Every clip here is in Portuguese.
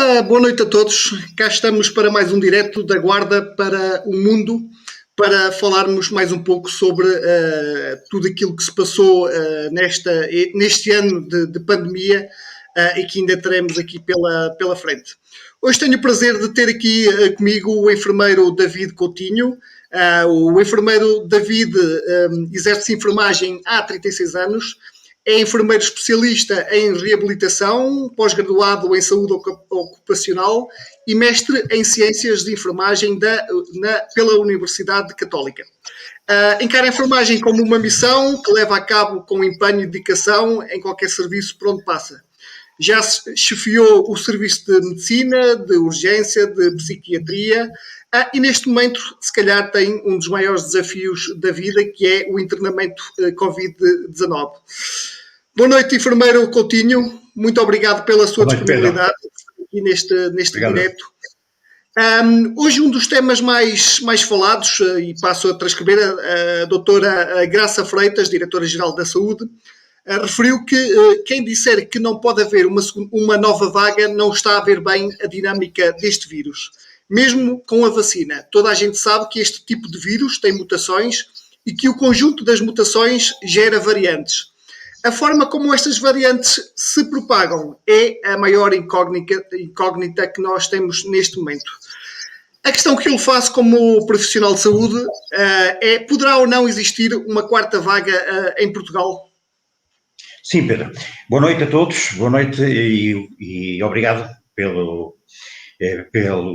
Ora, boa noite a todos. Cá estamos para mais um direto da Guarda para o Mundo, para falarmos mais um pouco sobre tudo aquilo que se passou neste ano de pandemia e que ainda teremos aqui pela frente. Hoje tenho o prazer de ter aqui comigo o enfermeiro David Coutinho. O enfermeiro David exerce enfermagem há 36 anos. É enfermeiro especialista em reabilitação, pós-graduado em saúde ocupacional e mestre em ciências de enfermagem pela Universidade Católica. Encara a enfermagem como uma missão que leva a cabo com empenho e dedicação em qualquer serviço por onde passa. Já chefiou o serviço de medicina, de urgência, de psiquiatria e neste momento, se calhar, tem um dos maiores desafios da vida, que é o internamento Covid-19. Boa noite, enfermeiro Coutinho. Muito obrigado pela sua disponibilidade aqui neste direto. Hoje um dos temas mais falados, e passo a transcrever, a doutora Graça Freitas, diretora-geral da Saúde, referiu que quem disser que não pode haver uma nova vaga não está a ver bem a dinâmica deste vírus. Mesmo com a vacina, toda a gente sabe que este tipo de vírus tem mutações e que o conjunto das mutações gera variantes. A forma como estas variantes se propagam é a maior incógnita que nós temos neste momento. A questão que eu faço como profissional de saúde é: poderá ou não existir uma quarta vaga em Portugal? Sim, Pedro. Boa noite a todos, boa noite e obrigado pelo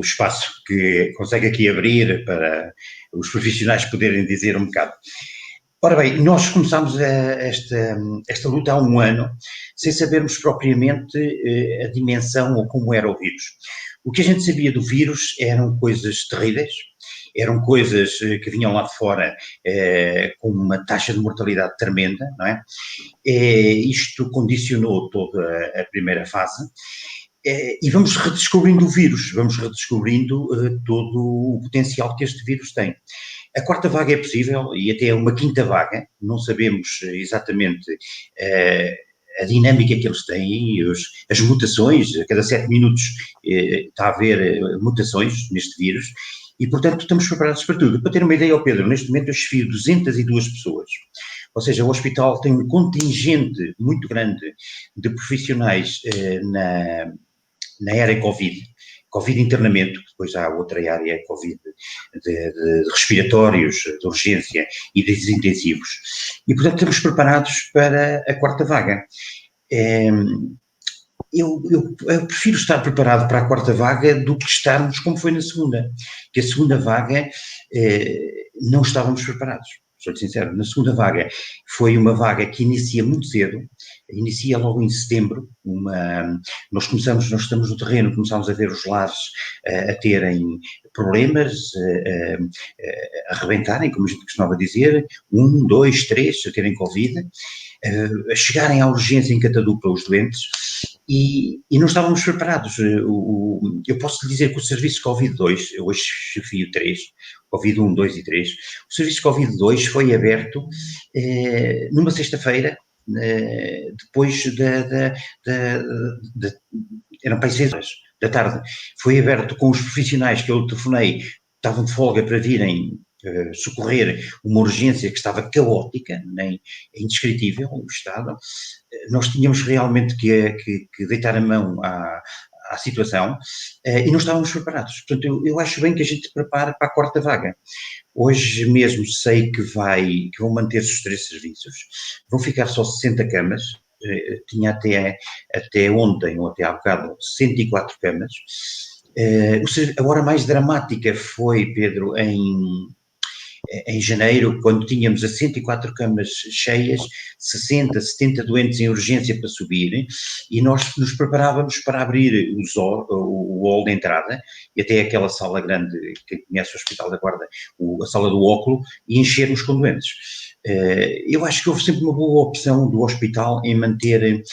espaço que consegue aqui abrir para os profissionais poderem dizer um bocado. Ora bem, nós começámos esta luta há um ano sem sabermos propriamente a dimensão ou como era o vírus. O que a gente sabia do vírus eram coisas terríveis, eram coisas que vinham lá de fora com uma taxa de mortalidade tremenda, não é? Isto condicionou toda a primeira fase. E vamos redescobrindo o vírus, vamos redescobrindo todo o potencial que este vírus tem. A quarta vaga é possível e até uma quinta vaga, não sabemos exatamente a dinâmica que eles têm, as mutações, a cada 7 minutos está a haver mutações neste vírus e, portanto, estamos preparados para tudo. Para ter uma ideia, Pedro, neste momento eu chefio 202 pessoas. Ou seja, o hospital tem um contingente muito grande de profissionais na área Covid internamento, depois há outra área Covid de respiratórios, de urgência e de intensivos. E, portanto, estamos preparados para a quarta vaga. Eu prefiro estar preparado para a quarta vaga do que estarmos como foi na segunda, que a segunda vaga não estávamos preparados. Sou sincero, na segunda vaga foi uma vaga que inicia muito cedo, inicia logo em setembro, nós estamos no terreno, começámos a ver os lares a terem problemas, a arrebentarem, como a gente costumava dizer, 1, 2, 3, a terem Covid, a chegarem à urgência em catadupla os doentes, e não estávamos preparados. Eu posso lhe dizer que o serviço Covid-2, eu hoje chefio 3, Covid-1, 2 e 3, o serviço Covid-2 foi aberto numa sexta-feira, depois eram para as 6 horas da tarde, foi aberto com os profissionais que eu telefonei, estavam de folga para virem socorrer uma urgência que estava caótica, nem indescritível o estado. Nós tínhamos realmente que deitar a mão à situação e não estávamos preparados. Portanto, eu acho bem que a gente se prepare para a quarta vaga. Hoje mesmo sei que vão manter-se os 3 serviços, vão ficar só 60 camas, tinha até ontem, ou até há bocado, 104 camas. A hora mais dramática foi, Pedro, em janeiro, quando tínhamos as 104 camas cheias, 60, 70 doentes em urgência para subir, e nós nos preparávamos para abrir o hall de entrada, e até aquela sala grande, que conhece o Hospital da Guarda, a sala do óculo, e enchermos com doentes. Eu acho que houve sempre uma boa opção do hospital em manter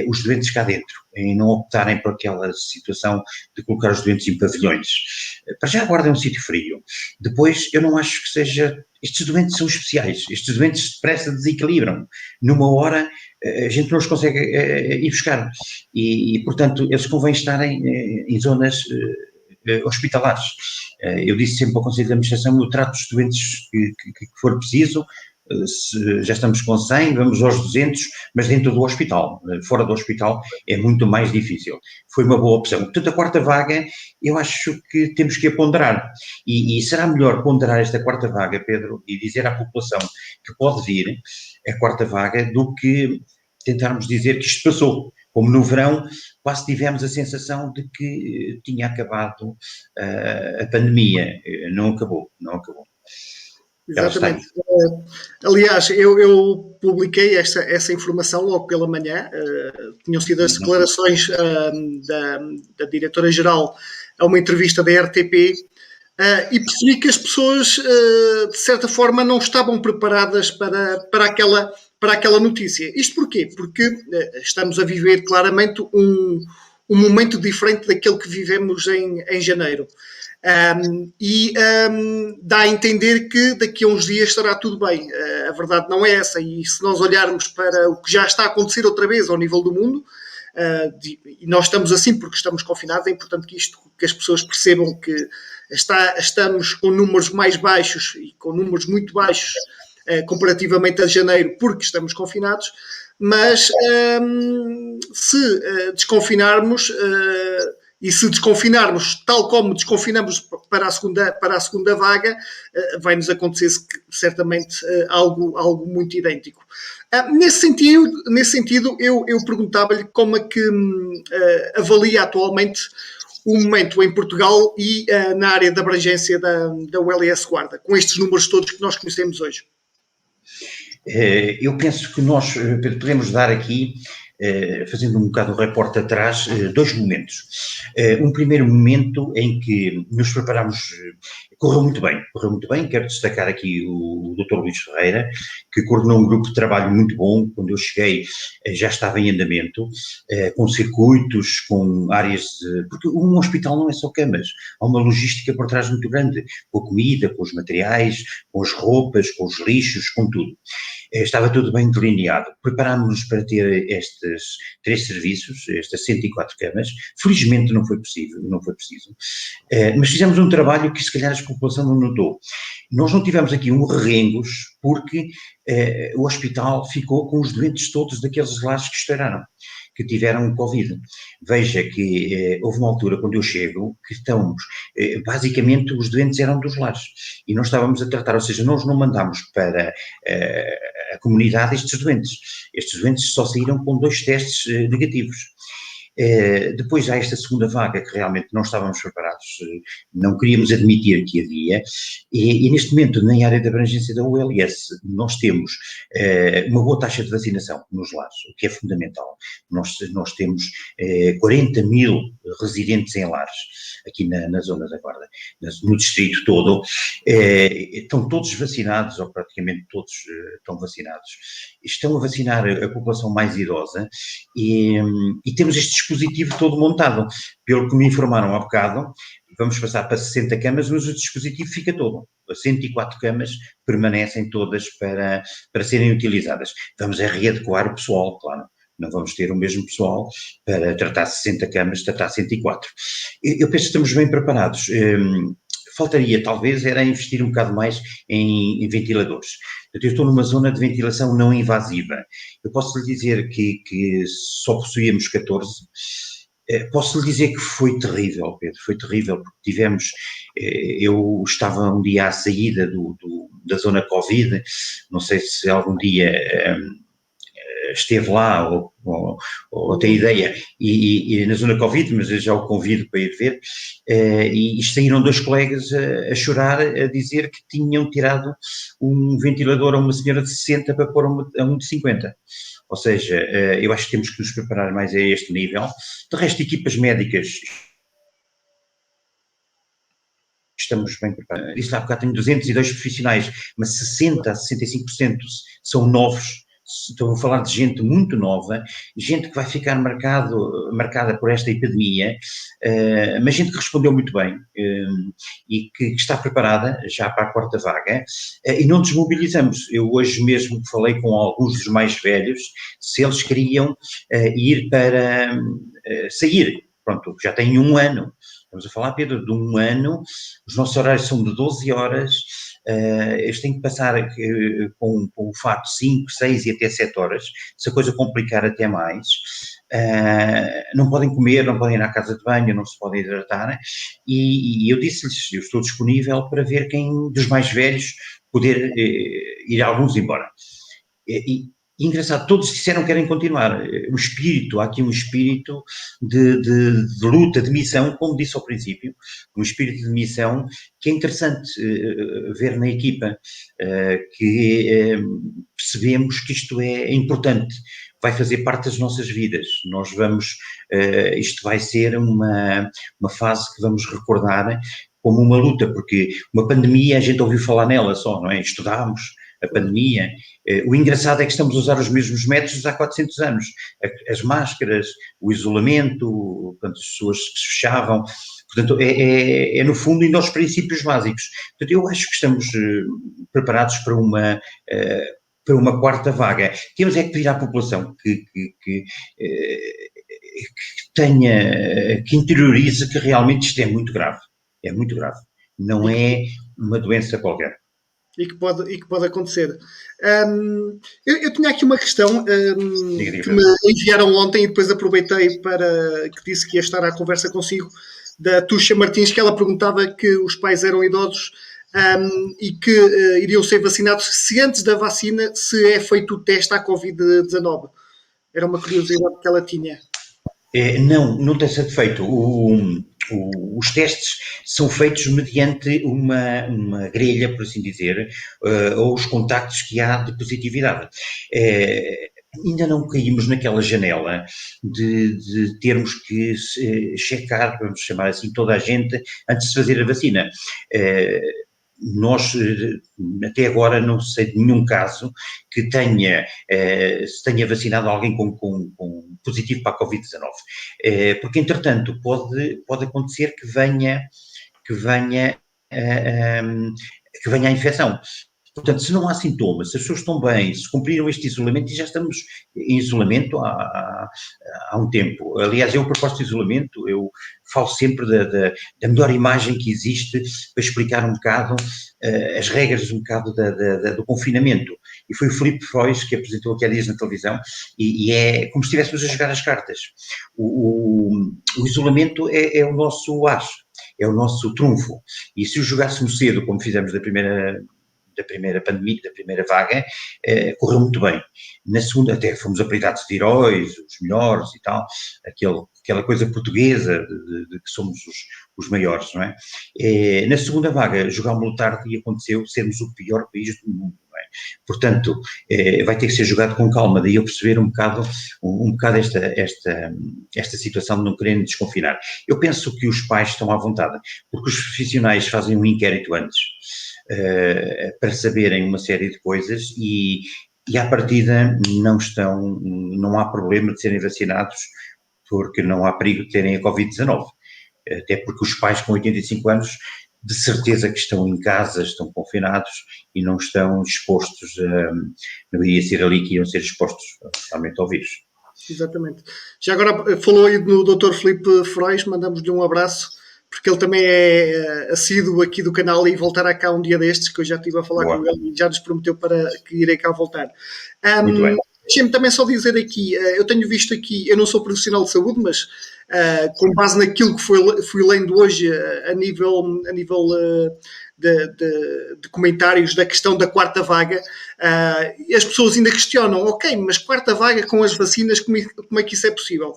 os doentes cá dentro. em não optarem por aquela situação de colocar os doentes em pavilhões. Para já a Guarda é um sítio frio. Depois, eu não acho que seja... Estes doentes são especiais, estes doentes depressa desequilibram. Numa hora, a gente não os consegue ir buscar. Portanto, eles convém estarem em zonas hospitalares. Eu disse sempre ao Conselho de Administração, eu trato os doentes que for preciso, se já estamos com 100, vamos aos 200, mas dentro do hospital. Fora do hospital é muito mais difícil. Foi uma boa opção. Portanto, a quarta vaga, eu acho que temos que a ponderar. E será melhor ponderar esta quarta vaga, Pedro, e dizer à população que pode vir a quarta vaga do que tentarmos dizer que isto passou. Como no verão, quase tivemos a sensação de que tinha acabado a pandemia. Não acabou, não acabou. Exatamente. Aliás, eu publiquei essa informação logo pela manhã. Tinham sido as declarações da diretora-geral a uma entrevista da RTP, e percebi que as pessoas, de certa forma, não estavam preparadas para aquela notícia. Isto porquê? Porque estamos a viver claramente um momento diferente daquele que vivemos em janeiro. Dá a entender que daqui a uns dias estará tudo bem. A verdade não é essa. E se nós olharmos para o que já está a acontecer outra vez ao nível do mundo, e nós estamos assim porque estamos confinados, é importante que as pessoas percebam que estamos com números mais baixos e com números muito baixos comparativamente a janeiro porque estamos confinados, mas se desconfinarmos e se desconfinarmos tal como desconfinamos para a segunda vaga, vai-nos acontecer certamente algo muito idêntico. Nesse sentido eu perguntava-lhe como é que avalia atualmente o momento em Portugal e na área de abrangência da ULS Guarda, com estes números todos que nós conhecemos hoje. Eu penso que nós podemos dar aqui, fazendo um bocado o reporte atrás, dois momentos. Um primeiro momento em que nos preparamos, correu muito bem, quero destacar aqui o Dr. Luís Ferreira, que coordenou um grupo de trabalho muito bom. Quando eu cheguei já estava em andamento, com circuitos, com áreas, porque um hospital não é só camas, há uma logística por trás muito grande, com a comida, com os materiais, com as roupas, com os lixos, com tudo. Estava tudo bem delineado. Preparámos-nos para ter estes 3 serviços, estas 104 camas. Felizmente não foi preciso, mas fizemos um trabalho que se calhar a população não notou. Nós não tivemos aqui um rengues porque o hospital ficou com os doentes todos daqueles lares que estouraram, que tiveram Covid. Veja que houve uma altura quando eu chego que estamos, basicamente os doentes eram dos lares e nós estávamos a tratar, ou seja, nós não mandámos para a comunidade estes doentes só saíram com 2 testes negativos. Depois há esta segunda vaga que realmente não estávamos preparados, não queríamos admitir que havia, e neste momento na área de abrangência da ULS nós temos uma boa taxa de vacinação nos lares, o que é fundamental. Nós temos 40 mil residentes em lares, aqui na zona da Guarda, no distrito todo, estão todos vacinados, ou praticamente todos estão vacinados. Estão a vacinar a população mais idosa e temos este dispositivo todo montado. Pelo que me informaram há bocado, vamos passar para 60 camas, mas o dispositivo fica todo. As 104 camas permanecem todas para serem utilizadas. Vamos readequar o pessoal, claro. Não vamos ter o mesmo pessoal para tratar 60 camas, tratar 104. Eu penso que estamos bem preparados. Faltaria, talvez, era investir um bocado mais em ventiladores. Eu estou numa zona de ventilação não invasiva. Eu posso lhe dizer que só possuíamos 14. Posso lhe dizer que foi terrível, Pedro, foi terrível, porque tivemos, eu estava um dia à saída da zona Covid, não sei se algum dia esteve lá ou tem ideia, e na zona Covid, mas eu já o convido para ir ver, e saíram 2 colegas a chorar, a dizer que tinham tirado um ventilador a uma senhora de 60 para pôr a um de 50. Ou seja, eu acho que temos que nos preparar mais a este nível. De resto, equipas médicas, estamos bem preparados. Disse há bocado, tenho 202 profissionais, mas 60% a 65% são novos, estou a falar de gente muito nova, gente que vai ficar marcada por esta epidemia, mas gente que respondeu muito bem e que está preparada já para a quarta vaga, e não desmobilizamos. Eu hoje mesmo falei com alguns dos mais velhos, se eles queriam ir para sair, pronto, já têm um ano. Estamos a falar, Pedro, de um ano, os nossos horários são de 12 horas, eles têm que passar com o fato 5, 6 e até 7 horas, se a coisa complicar até mais, não podem comer, não podem ir à casa de banho, não se podem hidratar, e eu disse-lhes, eu estou disponível para ver quem dos mais velhos poder ir alguns embora. E engraçado, todos disseram que querem continuar. O espírito, há aqui um espírito de luta, de missão, como disse ao princípio, um espírito de missão que é interessante ver na equipa, que percebemos que isto é importante, vai fazer parte das nossas vidas. Nós vamos, isto vai ser uma fase que vamos recordar como uma luta, porque uma pandemia, a gente ouviu falar nela só, não é? Estudámos a pandemia. O engraçado é que estamos a usar os mesmos métodos há 400 anos. As máscaras, o isolamento, portanto, as pessoas que se fechavam. Portanto, é no fundo ainda aos princípios básicos. Portanto, eu acho que estamos preparados para uma quarta vaga. Temos é que pedir à população que tenha, que interiorize que realmente isto é muito grave. É muito grave. Não é uma doença qualquer. E que pode acontecer. Eu tinha aqui uma questão que me enviaram ontem e depois aproveitei para que disse que ia estar à conversa consigo, da Tuxa Martins, que ela perguntava que os pais eram idosos e que iriam ser vacinados se antes da vacina se é feito o teste à Covid-19. Era uma curiosidade que ela tinha. Não tem sido feito. Os testes são feitos mediante uma grelha, por assim dizer, ou os contactos que há de positividade. Ainda não caímos naquela janela de termos que checar, vamos chamar assim, toda a gente antes de fazer a vacina. Nós, até agora, não sei de nenhum caso que se tenha vacinado alguém com positivo para a Covid-19. Porque, entretanto, pode acontecer que venha a infecção. Portanto, se não há sintomas, se as pessoas estão bem, se cumpriram este isolamento, e já estamos em isolamento há um tempo. Aliás, eu proposto isolamento, eu falo sempre da melhor imagem que existe para explicar um bocado as regras um bocado do confinamento. E foi o Filipe Freud que apresentou aqui há dias na televisão, e é como se estivéssemos a jogar as cartas. O isolamento é o nosso as, é o nosso trunfo. E se o jogássemos cedo, como fizemos da primeira pandemia, da primeira vaga, correu muito bem. Na segunda até fomos apelidados de heróis, os melhores e tal, aquela coisa portuguesa de que somos os maiores, não é? Na segunda vaga jogámos tarde e aconteceu sermos o pior país do mundo, não é? Portanto, vai ter que ser jogado com calma, daí eu perceber um bocado esta situação de não quererem desconfinar. Eu penso que os pais estão à vontade, porque os profissionais fazem um inquérito antes, para saberem uma série de coisas e à partida não há problema de serem vacinados porque não há perigo de terem a Covid-19, até porque os pais com 85 anos de certeza que estão em casa, estão confinados e não estão expostos, não iria ser ali que iam ser expostos realmente ao vírus. Exatamente. Já agora falou aí no Dr. Filipe Freud, mandamos-lhe um abraço, porque ele também é assíduo aqui do canal e voltará cá um dia destes, que eu já estive a falar Boa. com ele e já nos prometeu para que irei cá voltar. Muito bem. Deixem-me também só dizer aqui, eu tenho visto aqui, eu não sou profissional de saúde, mas com base naquilo que fui lendo hoje a nível de comentários da questão da quarta vaga, as pessoas ainda questionam, ok, mas quarta vaga com as vacinas, como é que isso é possível?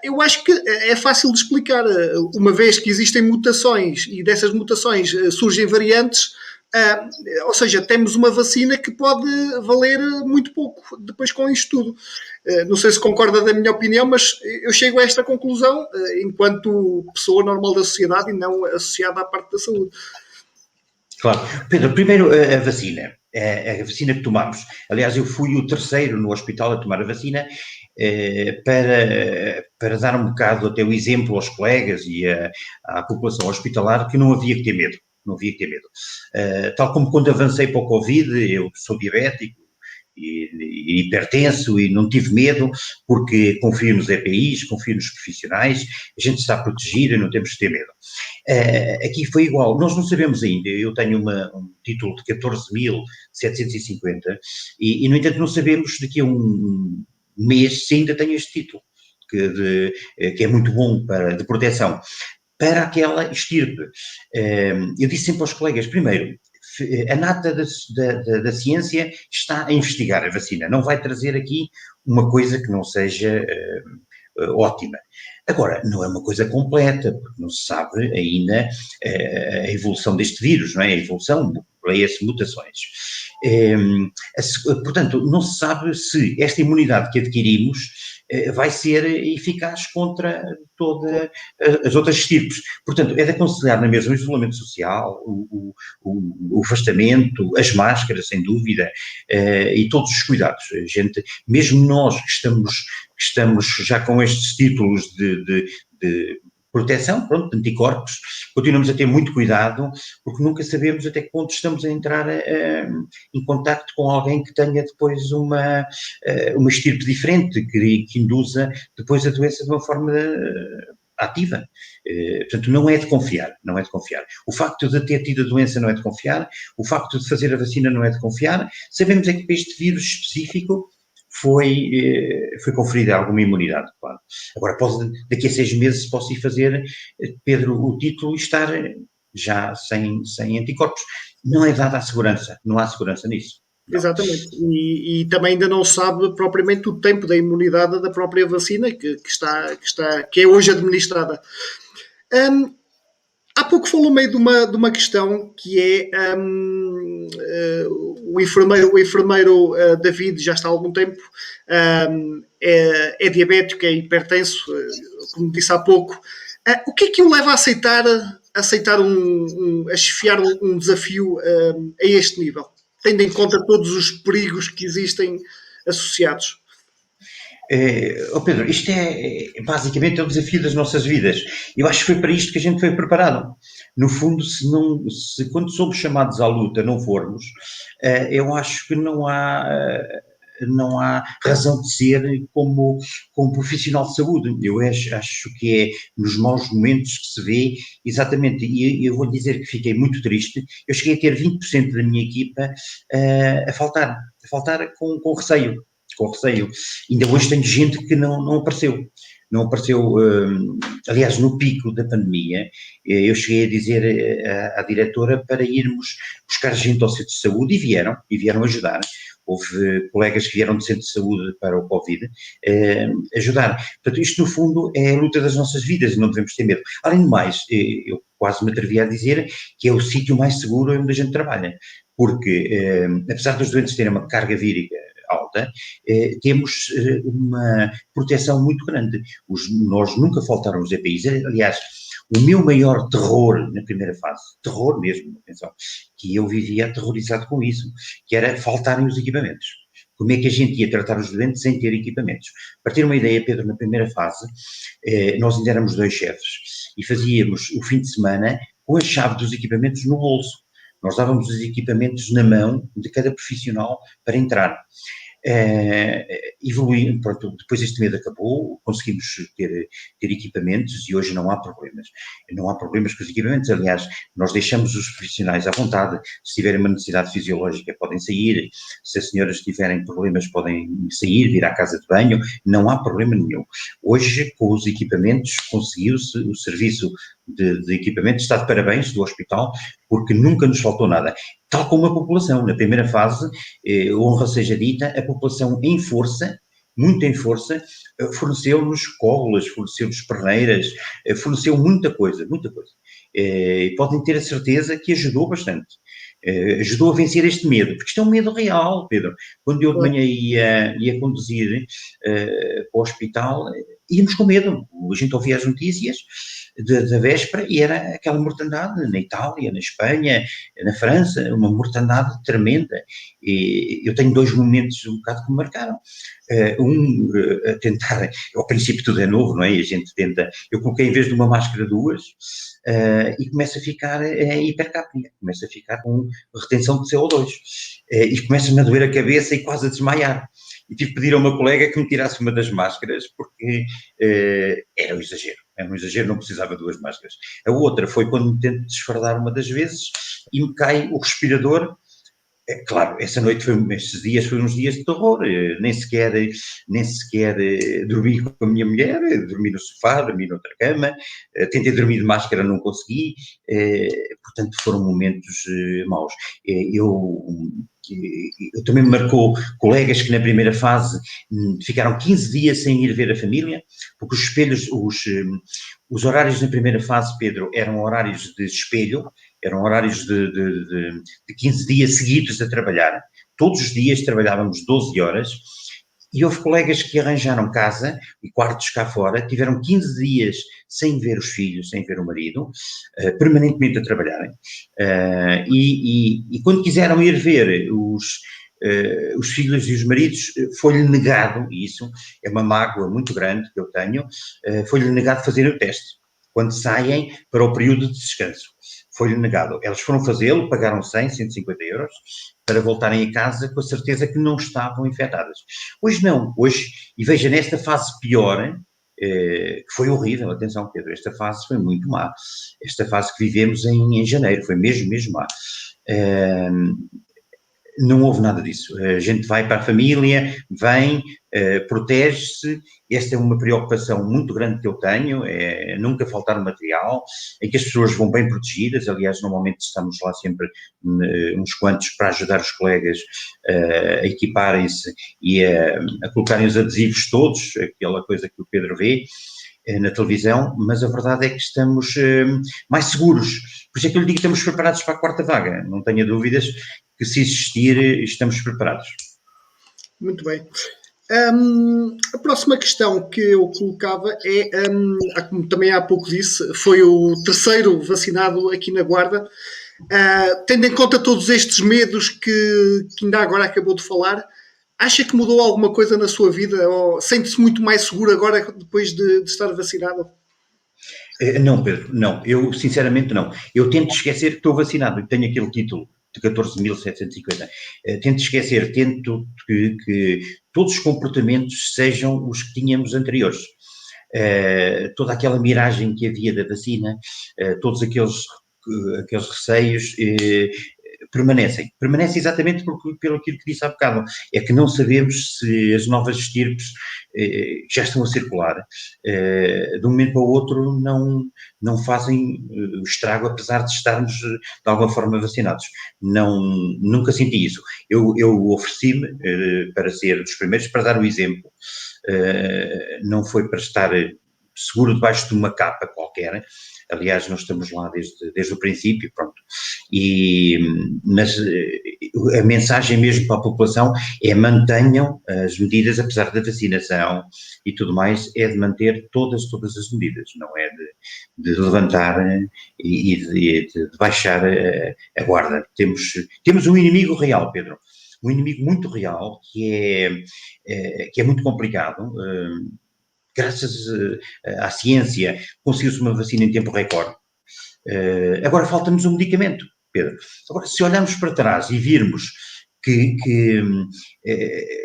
Eu acho que é fácil de explicar, uma vez que existem mutações e dessas mutações surgem variantes, ou seja, temos uma vacina que pode valer muito pouco depois com isto tudo. Não sei se concorda da minha opinião, mas eu chego a esta conclusão enquanto pessoa normal da sociedade e não associada à parte da saúde. Claro. Pedro, primeiro a vacina. a vacina que tomámos. Aliás, eu fui o terceiro no hospital a tomar a vacina, para dar um bocado até o exemplo aos colegas e à população hospitalar que não havia que ter medo. Não havia que ter medo. Tal como quando avancei para o Covid, eu sou diabético e hipertenso e não tive medo, porque confio nos EPIs, confio nos profissionais, a gente está protegido e não temos que ter medo. Aqui foi igual, nós não sabemos ainda, eu tenho um título de 14.750 e, no entanto, não sabemos daqui a um mês se ainda tenho este título, que é muito bom de proteção, para aquela estirpe. Eu disse sempre aos colegas, primeiro, a nata da ciência está a investigar a vacina, não vai trazer aqui uma coisa que não seja ótima. Agora, não é uma coisa completa, porque não se sabe ainda a evolução deste vírus, não é? A evolução, leia-se mutações. Portanto, não se sabe se esta imunidade que adquirimos vai ser eficaz contra todas as outras estirpes. Portanto, é de aconselhar na mesma o isolamento social, o afastamento, as máscaras, sem dúvida, e todos os cuidados. A gente, mesmo nós que estamos já com estes títulos de proteção, pronto, de anticorpos, continuamos a ter muito cuidado, porque nunca sabemos até que ponto estamos a entrar em contacto com alguém que tenha depois uma estirpe diferente, que induza depois a doença de uma forma ativa. Portanto, não é de confiar, não é de confiar. O facto de ter tido a doença não é de confiar, o facto de fazer a vacina não é de confiar, sabemos é que para este vírus específico foi conferida alguma imunidade, claro. Agora, daqui a 6 meses posso ir fazer, Pedro, o título e estar já sem anticorpos. Não é dada a segurança, não há segurança nisso. Não. Exatamente. E também ainda não sabe propriamente o tempo da imunidade da própria vacina que é hoje administrada. Há pouco falou meio de uma questão que é o enfermeiro David já está há algum tempo, é diabético, é hipertenso, como disse há pouco. O que é que o leva a aceitar a chefiar um desafio a este nível, tendo em conta todos os perigos que existem associados? Pedro, isto basicamente é o desafio das nossas vidas. Eu acho que foi para isto que a gente foi preparado. No fundo, se quando somos chamados à luta não formos, eu acho que não há razão de ser como profissional de saúde. Eu acho que é nos maus momentos que se vê exatamente, e eu vou dizer que fiquei muito triste. Eu cheguei a ter 20% da minha equipa a faltar com receio. Ainda hoje tenho gente que não apareceu. Não apareceu, aliás, no pico da pandemia, eu cheguei a dizer à diretora para irmos buscar gente ao centro de saúde e vieram ajudar. Houve colegas que vieram do centro de saúde para o Covid ajudar. Portanto, isto no fundo é a luta das nossas vidas e não devemos ter medo. Além do mais, eu quase me atrevia a dizer que é o sítio mais seguro onde a gente trabalha, porque apesar dos doentes terem uma carga vírica alta, temos uma proteção muito grande. Nós nunca faltaram os EPIs. Aliás, o meu maior terror na primeira fase, terror mesmo, atenção, que eu vivia aterrorizado com isso, que era faltarem os equipamentos. Como é que a gente ia tratar os doentes sem ter equipamentos? Para ter uma ideia, Pedro, na primeira fase, nós ainda éramos 2 chefes e fazíamos o fim de semana com a chave dos equipamentos no bolso. Nós dávamos os equipamentos na mão de cada profissional para entrar. Evoluindo, pronto, depois este medo acabou, conseguimos ter equipamentos e hoje não há problemas. Não há problemas com os equipamentos, aliás, nós deixamos os profissionais à vontade, se tiverem uma necessidade fisiológica podem sair, se as senhoras tiverem problemas podem sair, vir à casa de banho, não há problema nenhum. Hoje, com os equipamentos, conseguiu-se o serviço de equipamentos, está de parabéns do hospital, porque nunca nos faltou nada. Tal como a população, na primeira fase, honra seja dita, a população em força, muito em força, forneceu-nos cóbulas, forneceu-nos perneiras, forneceu muita coisa, muita coisa. E podem ter a certeza que ajudou bastante. Ajudou a vencer este medo, porque isto é um medo real, Pedro. Quando eu de manhã ia conduzir para o hospital, íamos com medo. A gente ouvia as notícias, da véspera, e era aquela mortandade na Itália, na Espanha, na França, uma mortandade tremenda. E eu tenho 2 momentos um bocado que me marcaram. A tentar, ao princípio tudo é novo, não é? E a gente tenta, eu coloquei em vez de uma máscara 2, e começa a ficar hipercapnia, começa a ficar com retenção de CO2, e começa-me a doer a cabeça e quase a desmaiar. E tive que pedir a uma colega que me tirasse uma das máscaras, porque era um exagero, não precisava de 2 máscaras. A outra foi quando me tento desfardar uma das vezes e me cai o respirador. Claro, esses dias foram uns dias de terror, nem sequer dormi com a minha mulher, dormi no sofá, dormi noutra cama, tentei dormir de máscara, não consegui, portanto foram momentos maus. Eu também me marcou colegas que na primeira fase ficaram 15 dias sem ir ver a família, porque os espelhos, os horários na primeira fase, Pedro, eram horários de espelho, eram horários de 15 dias seguidos a trabalhar. Todos os dias trabalhávamos 12 horas, e houve colegas que arranjaram casa e quartos cá fora, tiveram 15 dias sem ver os filhos, sem ver o marido, permanentemente a trabalharem, e quando quiseram ir ver os filhos e os maridos, foi-lhe negado, e isso é uma mágoa muito grande que eu tenho, foi-lhe negado fazer o teste, quando saem para o período de descanso. Foi-lhe negado. Elas foram fazê-lo, pagaram 150 euros, para voltarem a casa com a certeza que não estavam infectadas. Hoje não, hoje, e veja, nesta fase pior, que foi horrível, atenção Pedro, esta fase foi muito má, esta fase que vivemos em janeiro, foi mesmo má. Não houve nada disso. A gente vai para a família, vem, protege-se. Esta é uma preocupação muito grande que eu tenho, é nunca faltar material, em que as pessoas vão bem protegidas. Aliás, normalmente estamos lá sempre uns quantos para ajudar os colegas a equiparem-se e a colocarem os adesivos todos, aquela coisa que o Pedro vê na televisão, mas a verdade é que estamos mais seguros. Por isso é que eu lhe digo que estamos preparados para a 4ª vaga. Não tenha dúvidas que, se existir, estamos preparados. Muito bem. A próxima questão que eu colocava é, como também há pouco disse, foi o 3º vacinado aqui na Guarda. Tendo em conta todos estes medos que ainda agora acabou de falar, acha que mudou alguma coisa na sua vida? Ou sente-se muito mais seguro agora depois de estar vacinado? Não, Pedro, não. Eu, sinceramente, não. Eu tento esquecer que estou vacinado e tenho aquele título de 14.750. Tento esquecer, tento que todos os comportamentos sejam os que tínhamos anteriores. Toda aquela miragem que havia da vacina, todos aqueles receios, permanecem exatamente pelo aquilo que disse há bocado, é que não sabemos se as novas estirpes já estão a circular, de um momento para o outro não fazem o estrago, apesar de estarmos de alguma forma vacinados. Nunca senti isso. Eu ofereci-me para ser dos primeiros, para dar o exemplo, não foi para estar seguro debaixo de uma capa qualquer. Aliás, nós estamos lá desde o princípio, pronto. Mas a mensagem mesmo para a população é: mantenham as medidas, apesar da vacinação e tudo mais, é de manter todas as medidas, não é de levantar e de baixar a guarda. Temos um inimigo real, Pedro, um inimigo muito real, que é muito complicado. Graças à ciência, conseguiu-se uma vacina em tempo recorde. Agora falta-nos um medicamento, Pedro. Agora, se olharmos para trás e virmos que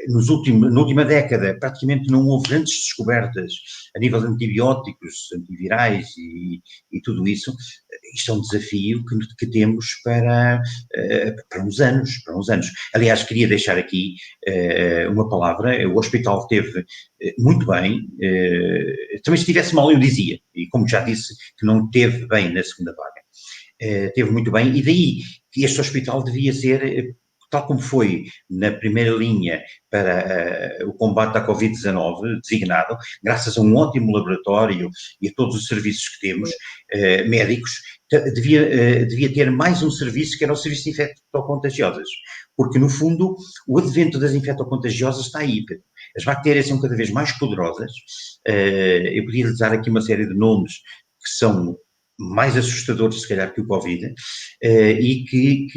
na última década praticamente não houve grandes descobertas a nível de antibióticos, antivirais e tudo isso, isto é um desafio que temos para uns anos. Aliás, queria deixar aqui uma palavra: o hospital teve muito bem, também se estivesse mal eu dizia, e como já disse que não teve bem na segunda vaga, teve muito bem, e daí que este hospital devia ser, tal como foi na primeira linha para o combate à Covid-19, designado, graças a um ótimo laboratório e a todos os serviços que temos, médicos, devia ter mais um serviço, que era o serviço de infectocontagiosas, porque no fundo o advento das infectocontagiosas está aí. As bactérias são cada vez mais poderosas, eu podia lhes dar aqui uma série de nomes que são mais assustadores, se calhar, que o Covid, e que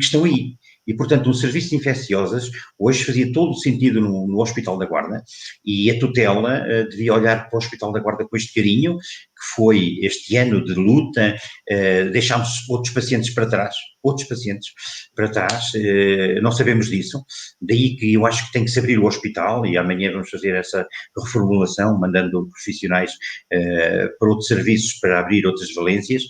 estão aí. E, portanto, um serviço de infecciosas hoje fazia todo o sentido no Hospital da Guarda, e a tutela devia olhar para o Hospital da Guarda com este carinho, que foi este ano de luta, deixámos outros pacientes para trás, não sabemos disso, daí que eu acho que tem que se abrir o hospital, e amanhã vamos fazer essa reformulação, mandando profissionais para outros serviços, para abrir outras valências.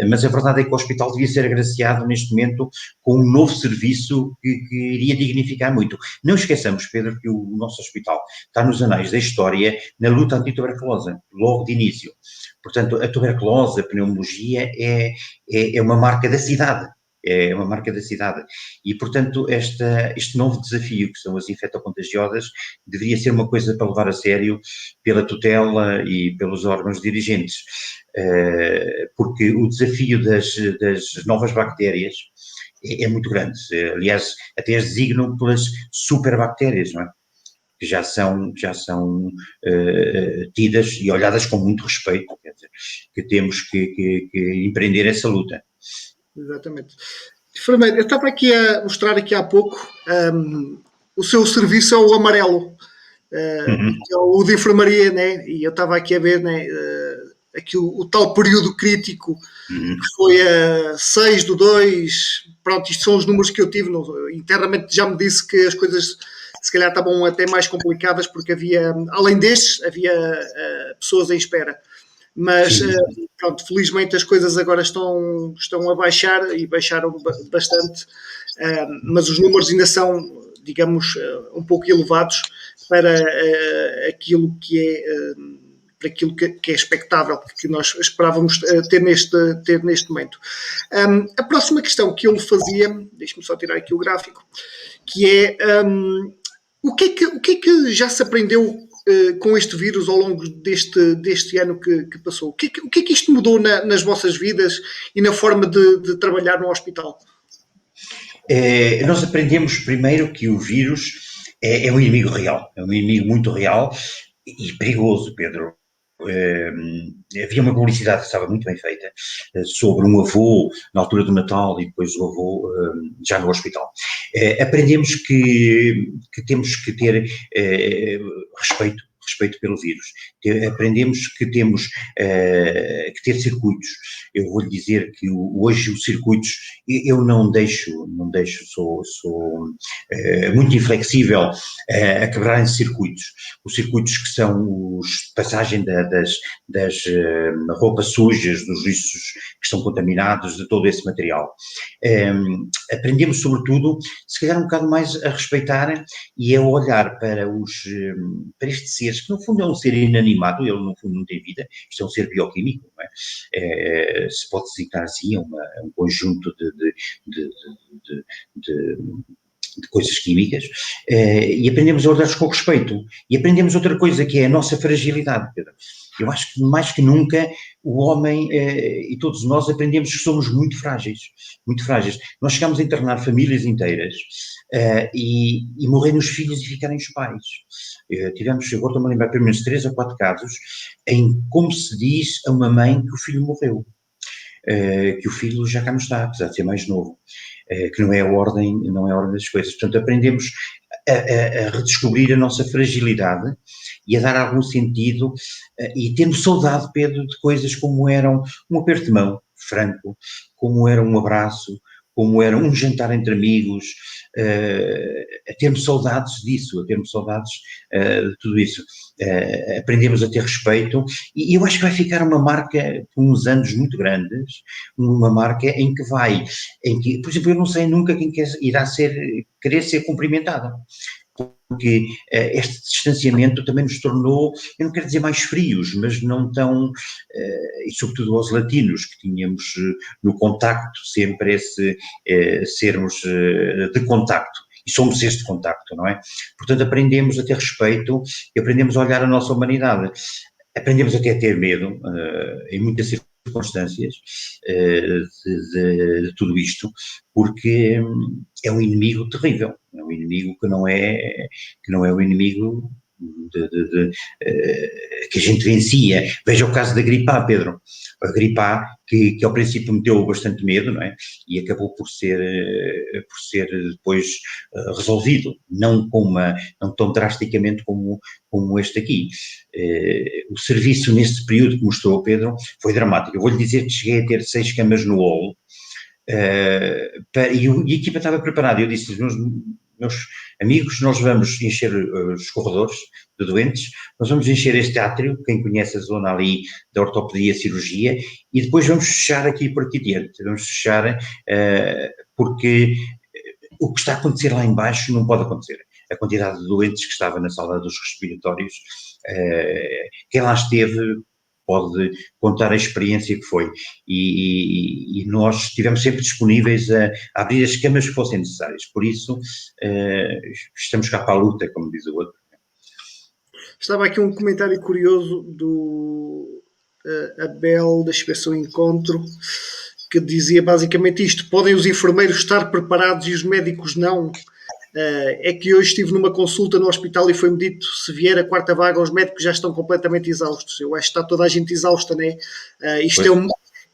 Mas a verdade é que o hospital devia ser agraciado neste momento com um novo serviço que iria dignificar muito. Não esqueçamos, Pedro, que o nosso hospital está nos anais da história na luta anti-tuberculose, logo de início. Portanto, a tuberculose, a pneumologia é uma marca da cidade. É uma marca da cidade. E, portanto, este novo desafio, que são as infectocontagiosas, deveria ser uma coisa para levar a sério pela tutela e pelos órgãos dirigentes. Porque o desafio das novas bactérias é muito grande. Aliás, até as designam pelas superbactérias, não é? Que já são tidas e olhadas com muito respeito, quer dizer, que temos que empreender essa luta. Exatamente. Enfermeiro, eu estava aqui a mostrar aqui há pouco o seu serviço é o amarelo, que é o de enfermaria, né? E eu estava aqui a ver, né, aqui o tal período crítico, que foi a 6/2, pronto, isto são os números que eu tive, internamente já me disse que as coisas se calhar estavam até mais complicadas, porque havia, além destes, havia pessoas em espera. Mas, pronto, felizmente as coisas agora estão a baixar, e baixaram bastante, mas os números ainda são, digamos, um pouco elevados para aquilo que é, para aquilo que é expectável, que nós esperávamos ter neste momento. A próxima questão que eu fazia, deixe-me só tirar aqui o gráfico, que é o que é que já se aprendeu com este vírus ao longo deste ano que passou? O que é que isto mudou nas vossas vidas e na forma de trabalhar no hospital? Nós aprendemos primeiro que o vírus é um inimigo real, é um inimigo muito real e perigoso, Pedro. Havia uma publicidade que estava muito bem feita sobre um avô na altura do Natal e depois o avô já no hospital. Aprendemos que temos que ter respeito pelo vírus. Aprendemos que temos que ter circuitos. Eu vou-lhe dizer que hoje os circuitos, eu não deixo, sou muito inflexível a quebrarem circuitos. Os circuitos que são passagem das roupas sujas, dos lixos que estão contaminados, de todo esse material. Aprendemos, sobretudo, se calhar um bocado mais a respeitar e a olhar para estes seres, que no fundo é um ser inanimado, ele no fundo não tem vida, isto é um ser bioquímico, não é? Se pode designar assim, um conjunto de coisas químicas, e aprendemos a olhar com respeito. E aprendemos outra coisa, que é a nossa fragilidade, Pedro. Eu acho que mais que nunca o homem e todos nós aprendemos que somos muito frágeis, muito frágeis. Nós chegamos a internar famílias inteiras e morrer nos filhos e ficarem os pais. Tivemos, agora estou-me a lembrar, pelo menos 3 ou 4 casos em como se diz a uma mãe que o filho morreu. Que o filho já cá não está, apesar de ser mais novo, que não é a ordem das coisas. Portanto, aprendemos a redescobrir a nossa fragilidade e a dar algum sentido, e tendo saudade, Pedro, de coisas como eram um aperto de mão franco, como era um abraço, como era um jantar entre amigos, a termos saudades disso, a termos saudades de tudo isso. Aprendemos a ter respeito e eu acho que vai ficar uma marca por uns anos muito grandes, uma marca em que, por exemplo, eu não sei nunca quem irá querer ser cumprimentado. Porque este distanciamento também nos tornou, eu não quero dizer mais frios, mas não tão, e sobretudo aos latinos, que tínhamos no contacto sempre sermos de contacto, e somos este contacto, não é? Portanto, aprendemos a ter respeito e aprendemos a olhar a nossa humanidade. Aprendemos até a ter medo, em muitas circunstâncias, de tudo isto, porque é um inimigo terrível, é um inimigo que não é um inimigo que a gente vencia. Veja o caso da gripe A, Pedro. A gripe A, que ao princípio me deu bastante medo, não é? E acabou por ser depois resolvido, não tão drasticamente como este aqui. O serviço nesse período que mostrou, Pedro, foi dramático. Eu vou-lhe dizer que cheguei a ter 6 camas no holo, e a equipa estava preparada. Eu disse aos meus amigos, nós vamos encher os corredores de doentes, nós vamos encher este átrio, quem conhece a zona ali da ortopedia, cirurgia, e depois vamos fechar aqui por aqui diante, vamos fechar, porque o que está a acontecer lá embaixo não pode acontecer. A quantidade de doentes que estava na sala dos respiratórios, quem lá esteve pode contar a experiência que foi, e nós estivemos sempre disponíveis a abrir as camas que fossem necessárias, por isso estamos cá para a luta, como diz o outro. Estava aqui um comentário curioso do Abel da Inspeção Encontro, que dizia basicamente isto: podem os enfermeiros estar preparados e os médicos não? É que hoje estive numa consulta no hospital e foi-me dito, se vier a 4ª vaga, os médicos já estão completamente exaustos. Eu acho que está toda a gente exausta, não é? Isto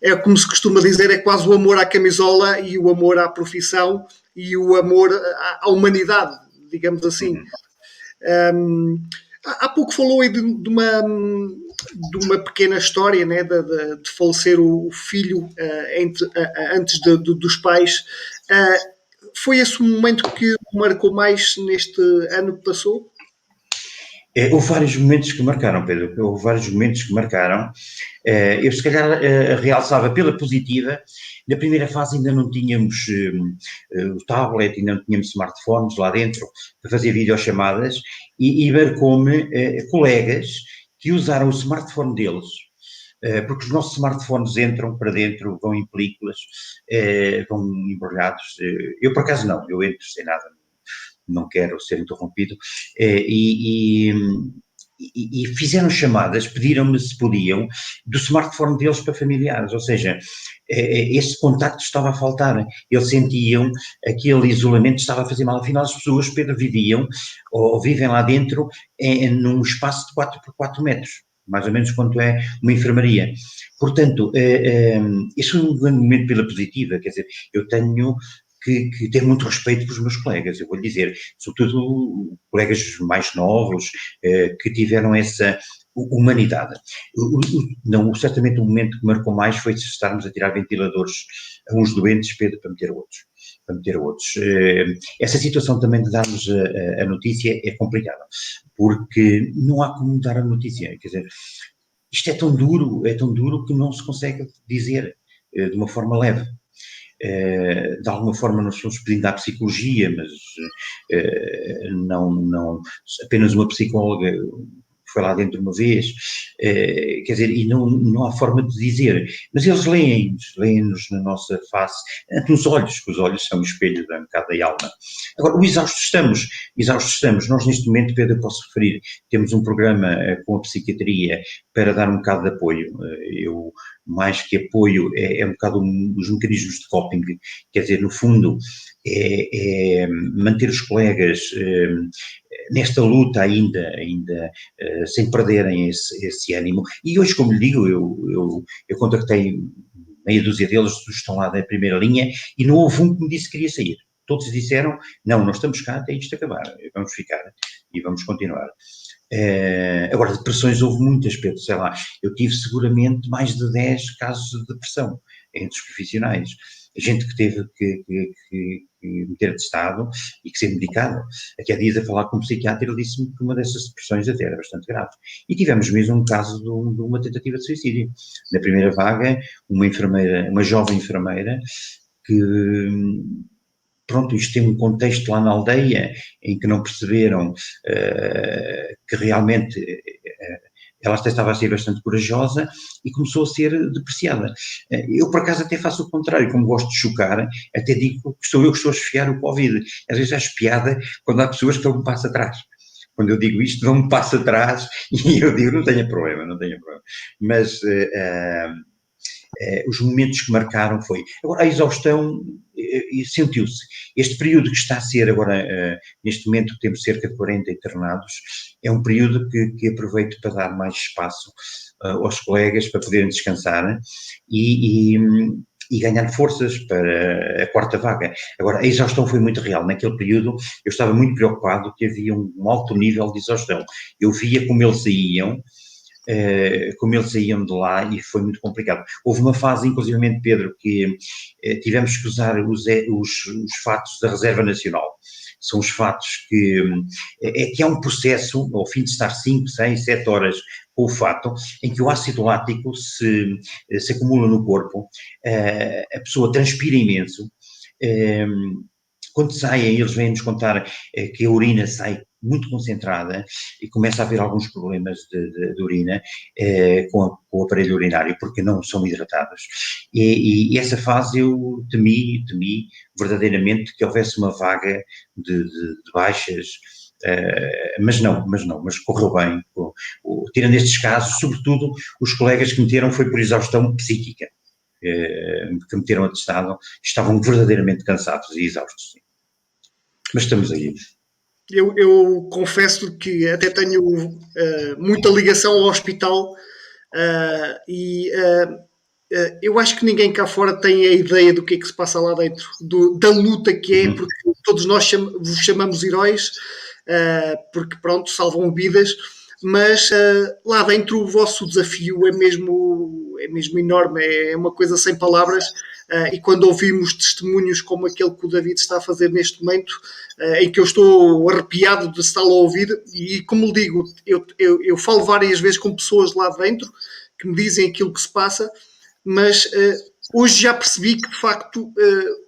é como se costuma dizer, é quase o amor à camisola e o amor à profissão e o amor à humanidade, digamos assim. Há pouco falou aí de uma pequena história, né, de falecer o filho antes dos pais. Foi esse o momento que o marcou mais neste ano que passou? Houve vários momentos que marcaram, Pedro, houve vários momentos que marcaram. Eu se calhar realçava pela positiva. Na primeira fase ainda não tínhamos o tablet, ainda não tínhamos smartphones lá dentro para fazer videochamadas, e marcou-me colegas que usaram o smartphone deles, porque os nossos smartphones entram para dentro, vão em películas, vão embrulhados. Eu por acaso não, eu entro sem nada, não quero ser interrompido, e fizeram chamadas, pediram-me se podiam, do smartphone deles para familiares, ou seja, esse contacto estava a faltar, eles sentiam aquele isolamento estava a fazer mal. Afinal as pessoas, Pedro, viviam ou vivem lá dentro num espaço de 4 por 4 metros, mais ou menos quanto é uma enfermaria. Portanto, esse foi um grande momento pela positiva, quer dizer, eu tenho que ter muito respeito pelos meus colegas, eu vou lhe dizer, sobretudo colegas mais novos, que tiveram essa humanidade. Não, certamente o momento que marcou mais foi estarmos a tirar ventiladores a uns doentes, Pedro, para meter a outros. Essa situação também de darmos a notícia é complicada, porque não há como dar a notícia, quer dizer, isto é tão duro que não se consegue dizer de uma forma leve. De alguma forma nós fomos pedindo à psicologia, mas não, apenas uma psicóloga foi lá dentro uma vez, quer dizer, e não há forma de dizer, mas eles leem-nos na nossa face, nos olhos, que os olhos são o espelho da bocado da alma. Agora, o exaustos estamos, nós neste momento, Pedro, eu posso referir, temos um programa com a psiquiatria para dar um bocado de apoio. Eu, mais que apoio, é um bocado os mecanismos de coping, quer dizer, no fundo, é manter os colegas nesta luta ainda sem perderem esse ânimo. E hoje, como lhe digo, eu contactei meia dúzia deles que estão lá da primeira linha e não houve um que me disse que queria sair. Todos disseram, não, nós estamos cá até isto acabar, vamos ficar e vamos continuar. Agora, depressões houve muitas, Pedro, sei lá, eu tive seguramente mais de 10 casos de depressão entre os profissionais. Gente que teve que meter de estado e que ser medicado. Aqui há dias a falar com um psiquiatra, ele disse-me que uma dessas depressões até era bastante grave. E tivemos mesmo um caso de uma tentativa de suicídio. Na primeira vaga, uma jovem enfermeira, que, pronto, isto tem um contexto lá na aldeia em que não perceberam que realmente ela até estava a ser bastante corajosa e começou a ser depreciada. Eu, por acaso, até faço o contrário, como gosto de chocar, até digo que sou eu que estou a esfiar o Covid. Às vezes acho piada quando há pessoas que dão um passo atrás. Quando eu digo isto, dão um passo atrás e eu digo, não tenha problema. Mas os momentos que marcaram foi, agora a exaustão sentiu-se, este período que está a ser agora, neste momento temos cerca de 40 internados, é um período que aproveito para dar mais espaço aos colegas para poderem descansar e ganhar forças para a quarta vaga. Agora, a exaustão foi muito real. Naquele período, eu estava muito preocupado que havia um alto nível de exaustão. Eu via como eles saíam de lá e foi muito complicado. Houve uma fase, inclusivamente, Pedro, que tivemos que usar os fatos da Reserva Nacional. São os fatos que é um processo, ao fim de estar 5, 6, 7 horas com o fato, em que o ácido lático se acumula no corpo, a pessoa transpira imenso, quando saem, eles vêm-nos contar que a urina sai muito concentrada e começa a haver alguns problemas de urina com o aparelho urinário, porque não são hidratados. E essa fase eu temi verdadeiramente que houvesse uma vaga de baixas, mas correu bem. Tirando estes casos, sobretudo os colegas que meteram foi por exaustão psíquica, que meteram atestado, estavam verdadeiramente cansados e exaustos. Sim. Mas estamos aí. Eu confesso que até tenho muita ligação ao hospital eu acho que ninguém cá fora tem a ideia do que é que se passa lá dentro, da luta que é, porque todos nós vos chamamos heróis, porque pronto, salvam vidas, mas lá dentro o vosso desafio é mesmo enorme, é uma coisa sem palavras, e quando ouvimos testemunhos como aquele que o David está a fazer neste momento, em que eu estou arrepiado de estar a ouvir, e como lhe digo, eu falo várias vezes com pessoas lá dentro que me dizem aquilo que se passa, mas hoje já percebi que de facto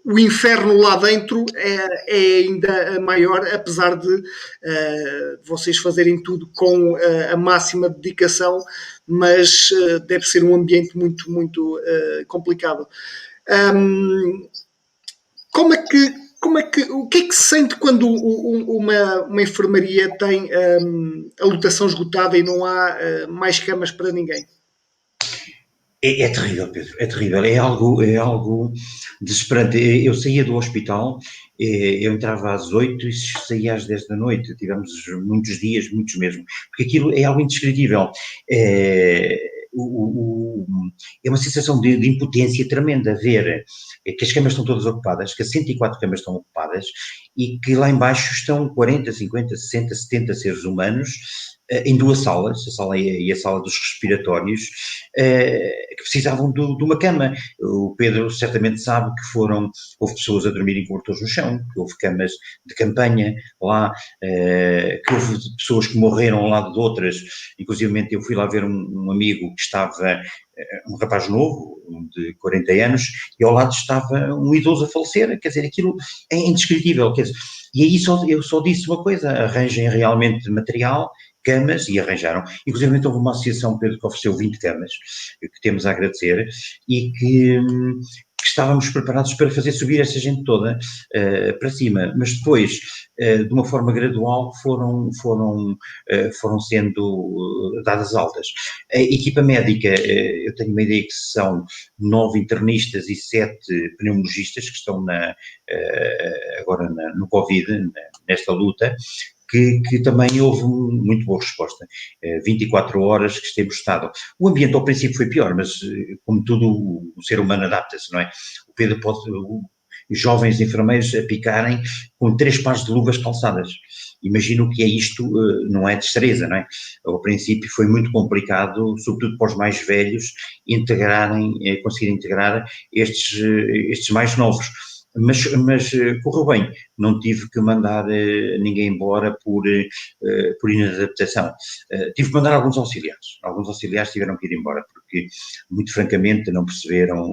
o inferno lá dentro é ainda maior, apesar de vocês fazerem tudo com a máxima dedicação, mas deve ser um ambiente muito, muito complicado. O que é que se sente quando uma enfermaria tem a lotação esgotada e não há mais camas para ninguém? É terrível, Pedro, é terrível, é algo desesperante. Eu saía do hospital, eu entrava às 8 e saía às 10 da noite, tivemos muitos dias, muitos mesmo, porque aquilo é algo indescritível. É uma sensação de impotência tremenda ver que as camas estão todas ocupadas, que as 104 camas estão ocupadas e que lá embaixo estão 40, 50, 60, 70 seres humanos em duas salas, a sala e a sala dos respiratórios, que precisavam de uma cama. O Pedro certamente sabe que houve pessoas a dormir em cobertores no chão, que houve camas de campanha lá, que houve pessoas que morreram ao lado de outras, inclusive eu fui lá ver um amigo que estava, um rapaz novo, de 40 anos, e ao lado estava um idoso a falecer, quer dizer, aquilo é indescritível, quer dizer, e aí eu só disse uma coisa, arranjem realmente material, camas, e arranjaram. Inclusive houve uma associação, Pedro, que ofereceu 20 camas, que temos a agradecer, e que estávamos preparados para fazer subir essa gente toda para cima, mas depois, de uma forma gradual, foram sendo dadas altas. A equipa médica, eu tenho uma ideia que são 9 internistas e 7 pneumologistas que estão agora no Covid, nesta luta, que também houve muito boa resposta, 24 horas que temos estado. O ambiente ao princípio foi pior, mas como tudo o ser humano adapta-se, não é? O Pedro os jovens enfermeiros a picarem com 3 pares de luvas calçadas. Imagino que é isto, não é destreza, não é? Ao princípio foi muito complicado, sobretudo para os mais velhos, conseguir integrar estes mais novos. Mas correu bem, não tive que mandar ninguém embora por inadaptação. Tive que mandar alguns auxiliares tiveram que ir embora, porque, muito francamente, não perceberam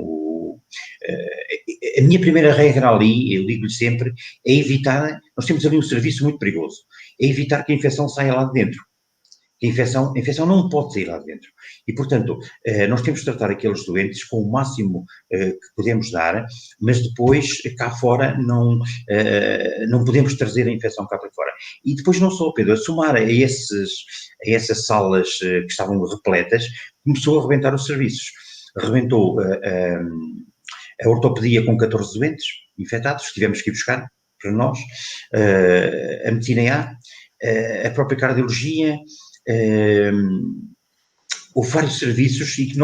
a minha primeira regra ali, eu digo-lhe sempre, é evitar, nós temos ali um serviço muito perigoso, é evitar que a infecção saia lá de dentro. A infecção não pode sair lá de dentro. E, portanto, nós temos de tratar aqueles doentes com o máximo que podemos dar, mas depois, cá fora, não podemos trazer a infecção cá para fora. E depois não só, Pedro, a somar a essas salas que estavam repletas, começou a arrebentar os serviços. rebentou a ortopedia com 14 doentes infectados, tivemos que ir buscar para nós, a medicina A própria cardiologia, houve vários serviços e que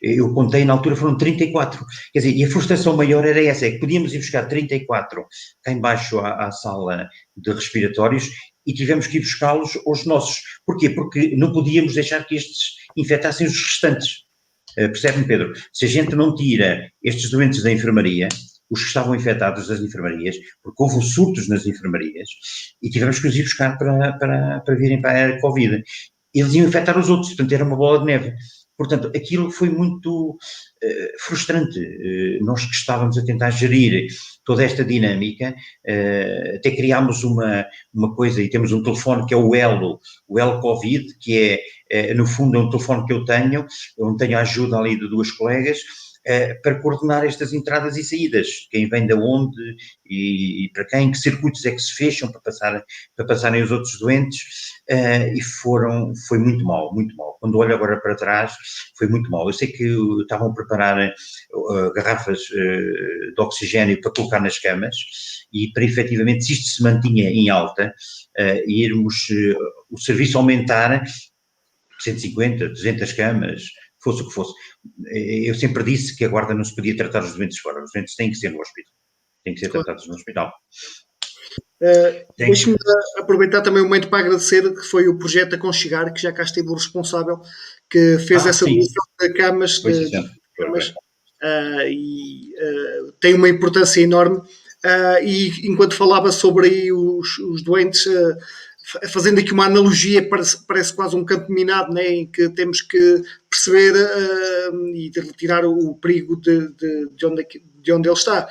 eu contei na altura, foram 34. Quer dizer, e a frustração maior era essa, é que podíamos ir buscar 34 cá embaixo à sala de respiratórios e tivemos que ir buscá-los aos nossos. Porquê? Porque não podíamos deixar que estes infectassem os restantes. Percebe-me, Pedro? Se a gente não tira estes doentes da enfermaria, os que estavam infectados das enfermarias, porque houve surtos nas enfermarias, e tivemos que os ir buscar para virem para a Covid. Eles iam infectar os outros, portanto era uma bola de neve. Portanto, aquilo foi muito frustrante. Nós que estávamos a tentar gerir toda esta dinâmica, até criámos uma coisa, e temos um telefone que é o Elo Covid, que no fundo é um telefone que eu tenho, onde tenho a ajuda ali de 2 colegas, para coordenar estas entradas e saídas, quem vem de onde e para quem, que circuitos é que se fecham para passarem os outros doentes, e foi muito mal, muito mal. Quando olho agora para trás, foi muito mal. Eu sei que estavam a preparar garrafas de oxigénio para colocar nas camas e para efetivamente, se isto se mantinha em alta, o serviço aumentar 150, 200 camas, fosse o que fosse. Eu sempre disse que a Guarda não se podia tratar os doentes fora, os doentes têm que ser no hospital, têm que ser tratados no hospital. Deixe-me aproveitar também o momento para agradecer, que foi o projeto Aconchegar, que já cá esteve o responsável, que fez essa doação de camas, e tem uma importância enorme, e enquanto falava sobre aí os doentes, fazendo aqui uma analogia, parece quase um campo minado, né, em que temos que perceber e de retirar o perigo de onde ele está.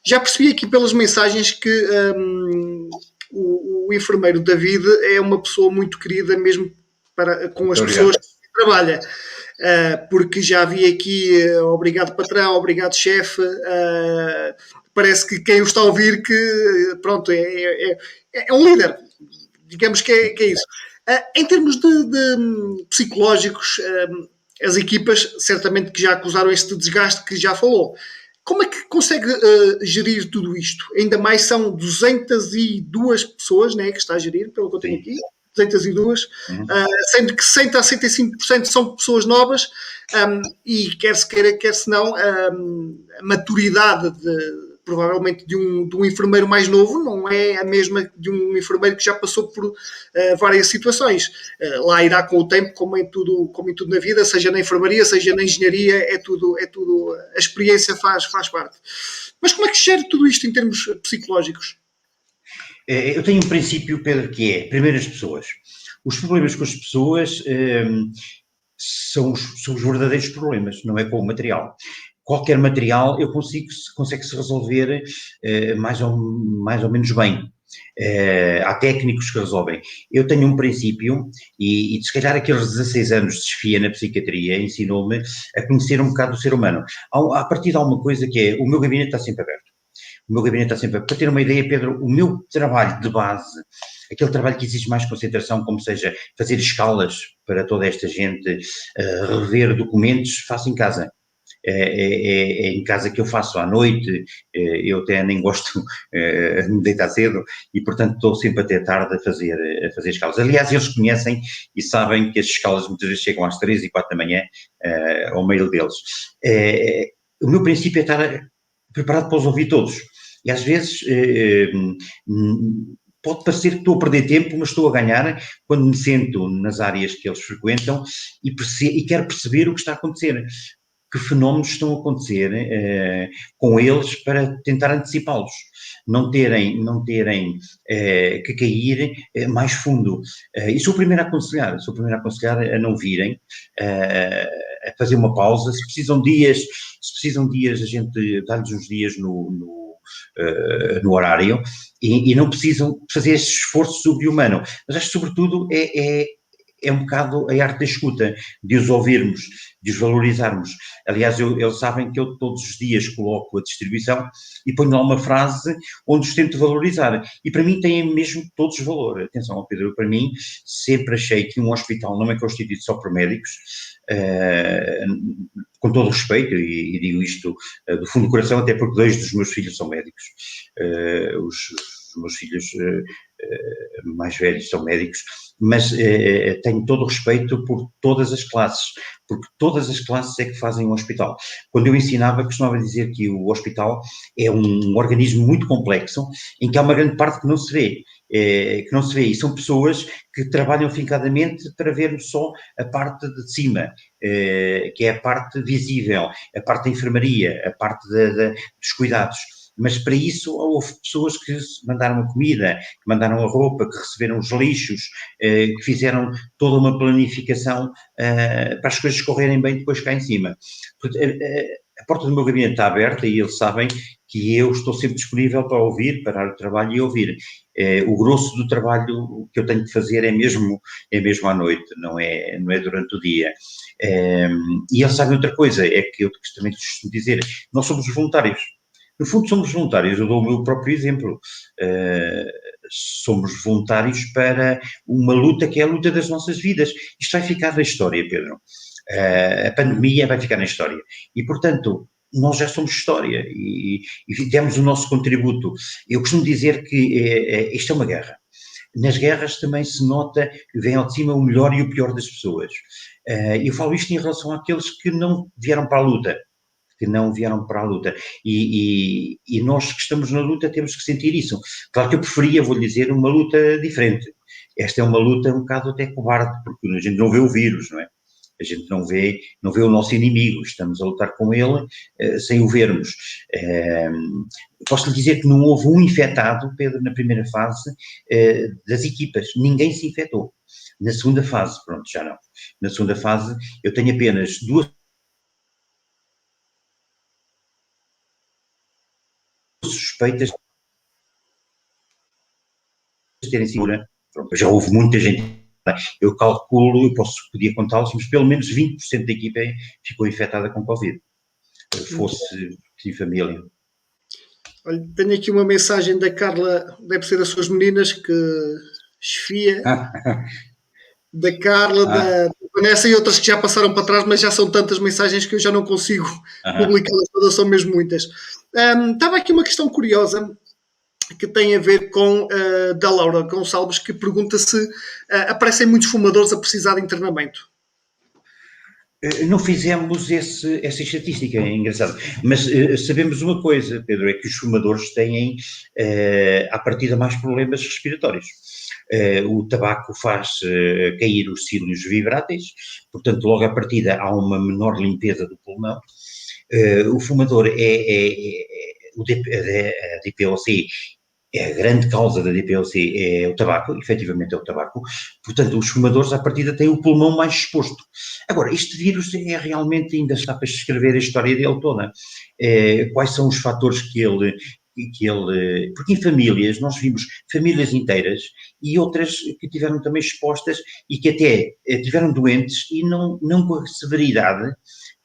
Já percebi aqui pelas mensagens que o enfermeiro David é uma pessoa muito querida mesmo com as pessoas que trabalha. Porque já vi aqui obrigado patrão, obrigado chefe, parece que quem o está a ouvir que pronto, é um líder, digamos que é isso. Em termos de psicológicos, as equipas certamente que já acusaram este desgaste que já falou. Como é que consegue gerir tudo isto? Ainda mais são 202 pessoas, né, que está a gerir, pelo que eu tenho aqui. 202, sendo que 60% a 65% são pessoas novas, e quer se queira, quer se não, a maturidade provavelmente de um enfermeiro mais novo não é a mesma de um enfermeiro que já passou por várias situações. Lá irá com o tempo, como em tudo na vida, seja na enfermaria, seja na engenharia, é tudo a experiência faz parte. Mas como é que se gera tudo isto em termos psicológicos? Eu tenho um princípio, Pedro, que é, primeiro, as pessoas. Os problemas com as pessoas são os verdadeiros problemas, não é com o material. Qualquer material consegue-se resolver mais ou menos bem. Há técnicos que resolvem. Eu tenho um princípio, e se calhar aqueles 16 anos de desfia na psiquiatria ensinou-me a conhecer um bocado o ser humano. A partir de alguma coisa que é, o meu gabinete está sempre aberto. O meu gabinete está sempre aberto. Para ter uma ideia, Pedro, o meu trabalho de base, aquele trabalho que exige mais concentração, como seja fazer escalas para toda esta gente, rever documentos, faço em casa. É em casa que eu faço à noite, eu até nem gosto de me deitar cedo e, portanto, estou sempre até tarde a fazer escalas. Aliás, eles conhecem e sabem que as escalas muitas vezes chegam às 3 e 4 da manhã ao mail deles. O meu princípio é estar preparado para os ouvir todos. E às vezes pode parecer que estou a perder tempo, mas estou a ganhar quando me sento nas áreas que eles frequentam e quero perceber o que está a acontecer. Que fenómenos estão a acontecer com eles para tentar antecipá-los, não terem que cair mais fundo. E sou o primeiro a aconselhar a não virem, a fazer uma pausa. Se precisam dias, a gente dá-lhes uns dias no horário e não precisam fazer esse esforço sobre-humano. Mas acho que, sobretudo, é um bocado a arte da escuta, de os ouvirmos, de os valorizarmos. Aliás, eles sabem que eu todos os dias coloco a distribuição e ponho lá uma frase onde os tento valorizar. E para mim têm mesmo todos valor. Atenção, Pedro, para mim sempre achei que um hospital não é constituído só por médicos, com todo o respeito, e digo isto do fundo do coração, até porque 2 dos meus filhos são médicos. Os meus filhos mais velhos são médicos, mas tenho todo o respeito por todas as classes, porque todas as classes é que fazem o hospital. Quando eu ensinava, costumava dizer que o hospital é um organismo muito complexo, em que há uma grande parte que não se vê. E são pessoas que trabalham afincadamente para vermos só a parte de cima, que é a parte visível, a parte da enfermaria, a parte dos cuidados. Mas para isso houve pessoas que mandaram a comida, que mandaram a roupa, que receberam os lixos, que fizeram toda uma planificação para as coisas correrem bem depois cá em cima. A porta do meu gabinete está aberta e eles sabem que eu estou sempre disponível para ouvir, parar o trabalho e ouvir. O grosso do trabalho que eu tenho que fazer é mesmo à noite, não é durante o dia. E eles sabem outra coisa, é que eu também costumo dizer, nós somos voluntários. No fundo somos voluntários, eu dou o meu próprio exemplo. Somos voluntários para uma luta que é a luta das nossas vidas. Isto vai ficar na história, Pedro. A pandemia vai ficar na história. E, portanto, nós já somos história e demos o nosso contributo. Eu costumo dizer que isto é uma guerra. Nas guerras também se nota, vem ao de cima o melhor e o pior das pessoas. Eu falo isto em relação àqueles que não vieram para a luta. E nós que estamos na luta temos que sentir isso. Claro que eu preferia, vou-lhe dizer, uma luta diferente. Esta é uma luta um bocado até cobarde, porque a gente não vê o vírus, não é? A gente não vê o nosso inimigo, estamos a lutar com ele sem o vermos. Posso lhe dizer que não houve um infectado, Pedro, na primeira fase das equipas, ninguém se infectou. Na segunda fase, pronto, já não. Na segunda fase eu tenho apenas 2 suspeitas de terem sido, pronto, já houve muita gente. Eu calculo, podia contá-los, mas pelo menos 20% da equipa ficou infectada com Covid, fosse de família. Olha, tenho aqui uma mensagem da Carla, deve ser das suas meninas, que esfia, da Carla, da Vanessa e outras que já passaram para trás, mas já são tantas mensagens que eu já não consigo publicá-las todas, são mesmo muitas. Estava aqui uma questão curiosa que tem a ver com da Laura Gonçalves, que pergunta se aparecem muitos fumadores a precisar de internamento. Não fizemos essa estatística, é engraçado. Mas sabemos uma coisa, Pedro, é que os fumadores têm, à partida, mais problemas respiratórios. O tabaco faz cair os cílios vibráteis, portanto, logo à partida há uma menor limpeza do pulmão. O fumador a DPOC, a grande causa da DPLC é o tabaco, efetivamente é o tabaco, portanto os fumadores à partida têm o pulmão mais exposto. Agora, este vírus realmente ainda está para escrever a história dele toda. Quais são os fatores que ele porque em famílias, nós vimos famílias inteiras e outras que tiveram também expostas e que até tiveram doentes e não com a severidade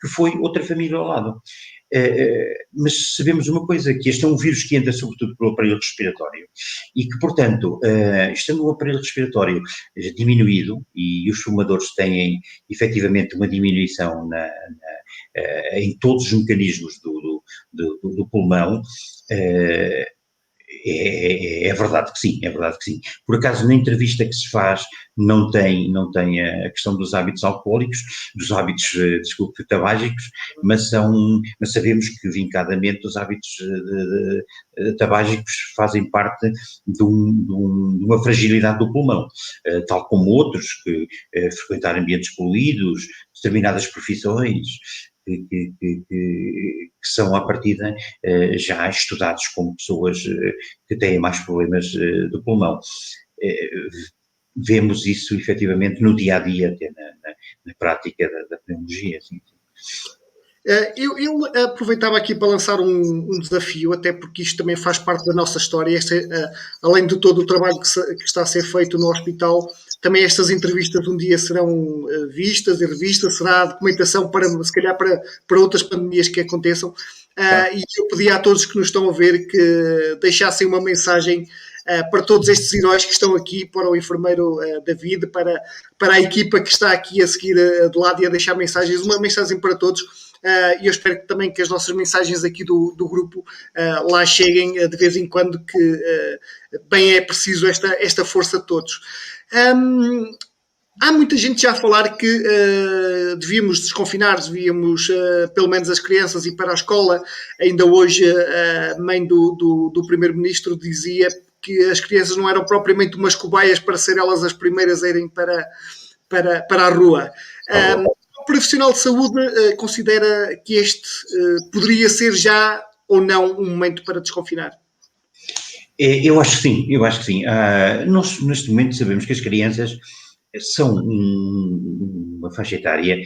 que foi outra família ao lado. Mas sabemos uma coisa, que este é um vírus que anda sobretudo pelo aparelho respiratório e que, portanto, estando o aparelho respiratório diminuído, e os fumadores têm efetivamente uma diminuição em todos os mecanismos do pulmão, é verdade que sim, é verdade que sim. Por acaso, na entrevista que se faz, não tem a questão dos hábitos alcoólicos, dos hábitos, tabágicos, mas sabemos que, vincadamente, os hábitos tabágicos fazem parte de uma fragilidade do pulmão, tal como outros, que frequentar ambientes poluídos, determinadas profissões, que são, à partida, já estudados como pessoas que têm mais problemas do pulmão. Vemos isso, efetivamente, no dia-a-dia, até na prática da pneumologia. Sim. Eu aproveitava aqui para lançar um desafio, até porque isto também faz parte da nossa história, além de todo o trabalho que está a ser feito no hospital, também estas entrevistas um dia serão vistas e revistas, será documentação se calhar para outras pandemias que aconteçam, e eu pedi a todos que nos estão a ver que deixassem uma mensagem para todos estes heróis que estão aqui, para o enfermeiro David, para a equipa que está aqui a seguir de lado e a deixar mensagens, uma mensagem para todos. E eu espero também que as nossas mensagens aqui do grupo lá cheguem de vez em quando, que bem é preciso esta força de todos. Há muita gente já a falar que devíamos desconfinar, devíamos, pelo menos as crianças, ir para a escola. Ainda hoje a mãe do primeiro-ministro dizia que as crianças não eram propriamente umas cobaias para ser elas as primeiras a irem para a rua. O profissional de saúde considera que este poderia ser já ou não um momento para desconfinar? Eu acho que sim. Nós, neste momento, sabemos que as crianças são uma faixa etária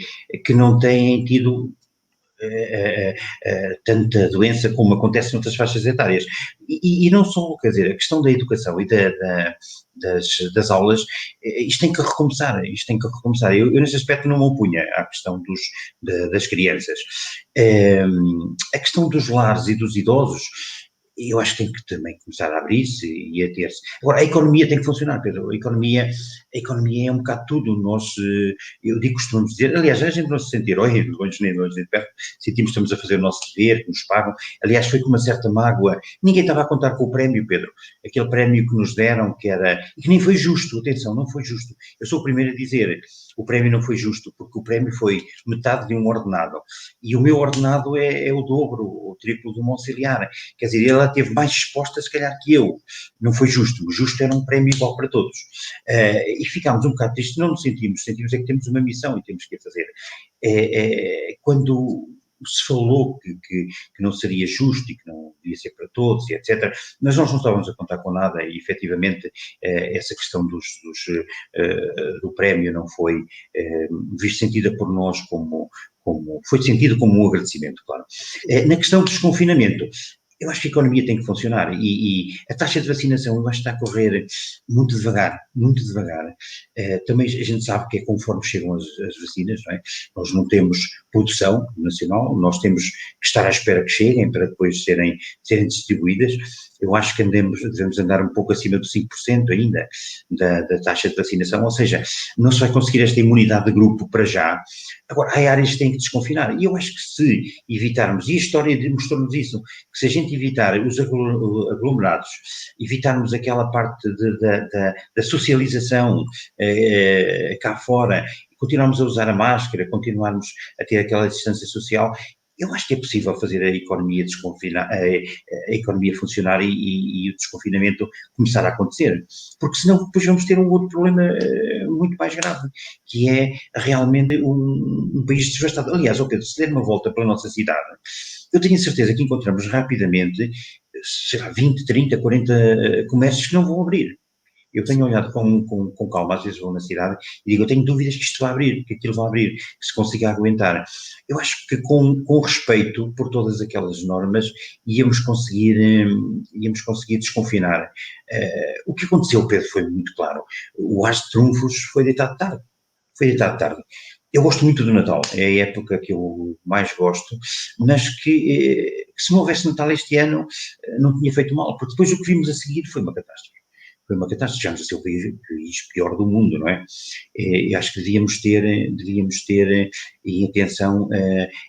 que não têm tido tanta doença como acontece noutras faixas etárias. E não só, quer dizer, a questão da educação e das aulas, isto tem que recomeçar. Eu nesse aspecto não me opunha à questão das crianças. A questão dos lares e dos idosos, eu acho que tem que também começar a abrir-se e a ter-se. Agora, a economia tem que funcionar, Pedro. A economia é um bocado tudo. Costumamos dizer, aliás, a gente não se sente herói, longe nem de perto, sentimos que estamos a fazer o nosso dever, que nos pagam. Aliás, foi com uma certa mágoa. Ninguém estava a contar com o prémio, Pedro. Aquele prémio que nos deram, e que nem foi justo, atenção, não foi justo. Eu sou o primeiro a dizer, o prémio não foi justo, porque o prémio foi metade de um ordenado. E o meu ordenado é o dobro, o triplo de um auxiliar. Quer dizer, ela teve mais exposta, se calhar, que eu. Não foi justo. O justo era um prémio igual para todos. E ficámos um bocado tristes, não nos sentimos é que temos uma missão e temos que a fazer. Quando se falou que não seria justo e que não devia ser para todos, e etc., mas nós não estávamos a contar com nada e, efetivamente, essa questão do prémio não foi sentida por nós foi sentido como um agradecimento, claro. Na questão do desconfinamento, eu acho que a economia tem que funcionar e a taxa de vacinação eu acho que está a correr muito devagar, muito devagar. Também a gente sabe que é conforme chegam as vacinas, não é? Nós não temos produção nacional, nós temos que estar à espera que cheguem para depois serem distribuídas. Eu acho que devemos andar um pouco acima dos 5% ainda da taxa de vacinação, ou seja, não se vai conseguir esta imunidade de grupo para já. Agora, há áreas que têm que desconfinar, e eu acho que se evitarmos, e a história demonstrou-nos isso, que se a gente evitar os aglomerados, evitarmos aquela parte da socialização cá fora, continuarmos a usar a máscara, continuarmos a ter aquela distância social, eu acho que é possível fazer a economia desconfinar, a economia funcionar e o desconfinamento começar a acontecer, porque senão depois vamos ter um outro problema muito mais grave, que é realmente um país devastado. Aliás, Pedro, se der uma volta pela nossa cidade, eu tenho a certeza que encontramos rapidamente, sei lá, 20, 30, 40 comércios que não vão abrir. Eu tenho olhado com calma, às vezes vou na cidade e digo, eu tenho dúvidas que isto vai abrir, que aquilo vai abrir, que se consiga aguentar. Eu acho que com respeito por todas aquelas normas íamos conseguir desconfinar. O que aconteceu, Pedro, foi muito claro. O As de Trunfos foi deitado tarde. Eu gosto muito do Natal, é a época que eu mais gosto, mas que se não houvesse Natal este ano não tinha feito mal, porque depois o que vimos a seguir foi uma catástrofe. Já nos a ser o país pior do mundo, não é? E acho que devíamos ter em atenção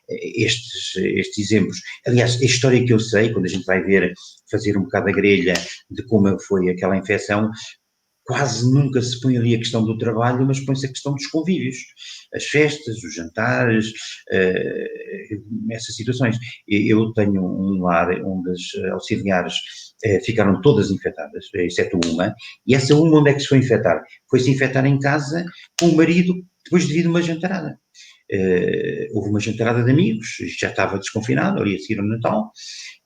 estes exemplos. Aliás, a história que eu sei, quando a gente vai fazer um bocado a grelha de como foi aquela infecção, quase nunca se põe ali a questão do trabalho, mas põe-se a questão dos convívios, as festas, os jantares, essas situações. Eu tenho um lar onde as auxiliares ficaram todas infectadas, exceto uma, e essa uma onde é que se foi infectar? Foi-se infectar em casa com o marido, depois devido a uma jantarada. Houve uma jantarada de amigos, já estava desconfinado, ali a seguir ao Natal,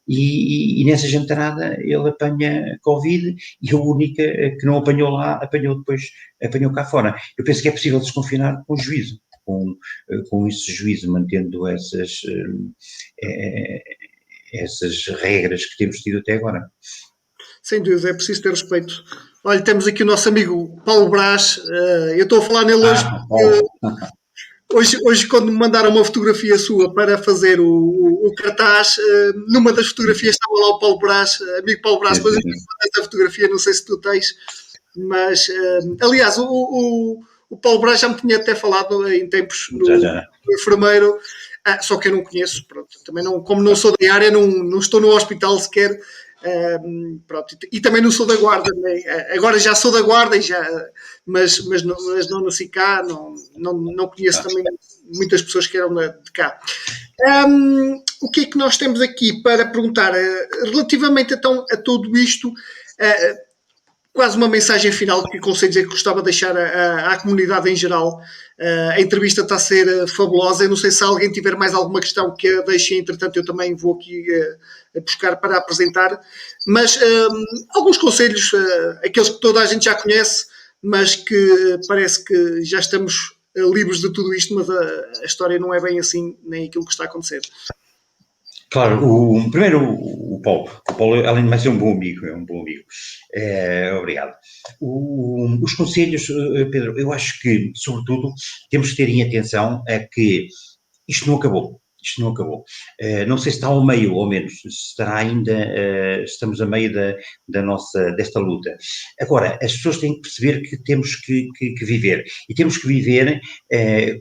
e nessa jantarada ele apanha Covid e a única que não apanhou lá, apanhou cá fora. Eu penso que é possível desconfinar com juízo, com esse juízo, mantendo essas regras que temos tido até agora. Sem dúvida, é preciso ter respeito. Olha, temos aqui o nosso amigo Paulo Brás, eu estou a falar nele hoje hoje, quando me mandaram uma fotografia sua para fazer o cartaz, numa das fotografias estava lá o Paulo Brás, amigo Paulo Brás, depois eu mandei essa fotografia, não sei se tu tens, mas, aliás, o Paulo Brás já me tinha até falado em tempos no enfermeiro, só que eu não conheço, pronto, também não, como não sou da área, não estou no hospital sequer, pronto, e também não sou da Guarda, né? Agora já sou da Guarda, mas não nasci cá, não conheço também muitas pessoas que eram de cá. O que é que nós temos aqui para perguntar? Relativamente então a tudo isto, quase uma mensagem final, que conselhos é que gostava de deixar à comunidade em geral? A entrevista está a ser fabulosa. Eu não sei se alguém tiver mais alguma questão que a deixe, entretanto eu também vou aqui buscar para apresentar. Mas alguns conselhos, aqueles que toda a gente já conhece, mas que parece que já estamos livres de tudo isto, mas a história não é bem assim, nem aquilo que está a acontecer. Claro, primeiro o Paulo. O Paulo, além de mais, é um bom amigo, é um bom amigo. Obrigado. Os conselhos, Pedro, eu acho que, sobretudo, temos que ter em atenção a que isto não acabou. Isto não acabou. Não sei se está ao meio, ou menos, se estará ainda, estamos a meio desta luta. Agora, as pessoas têm que perceber que temos que viver. E temos que viver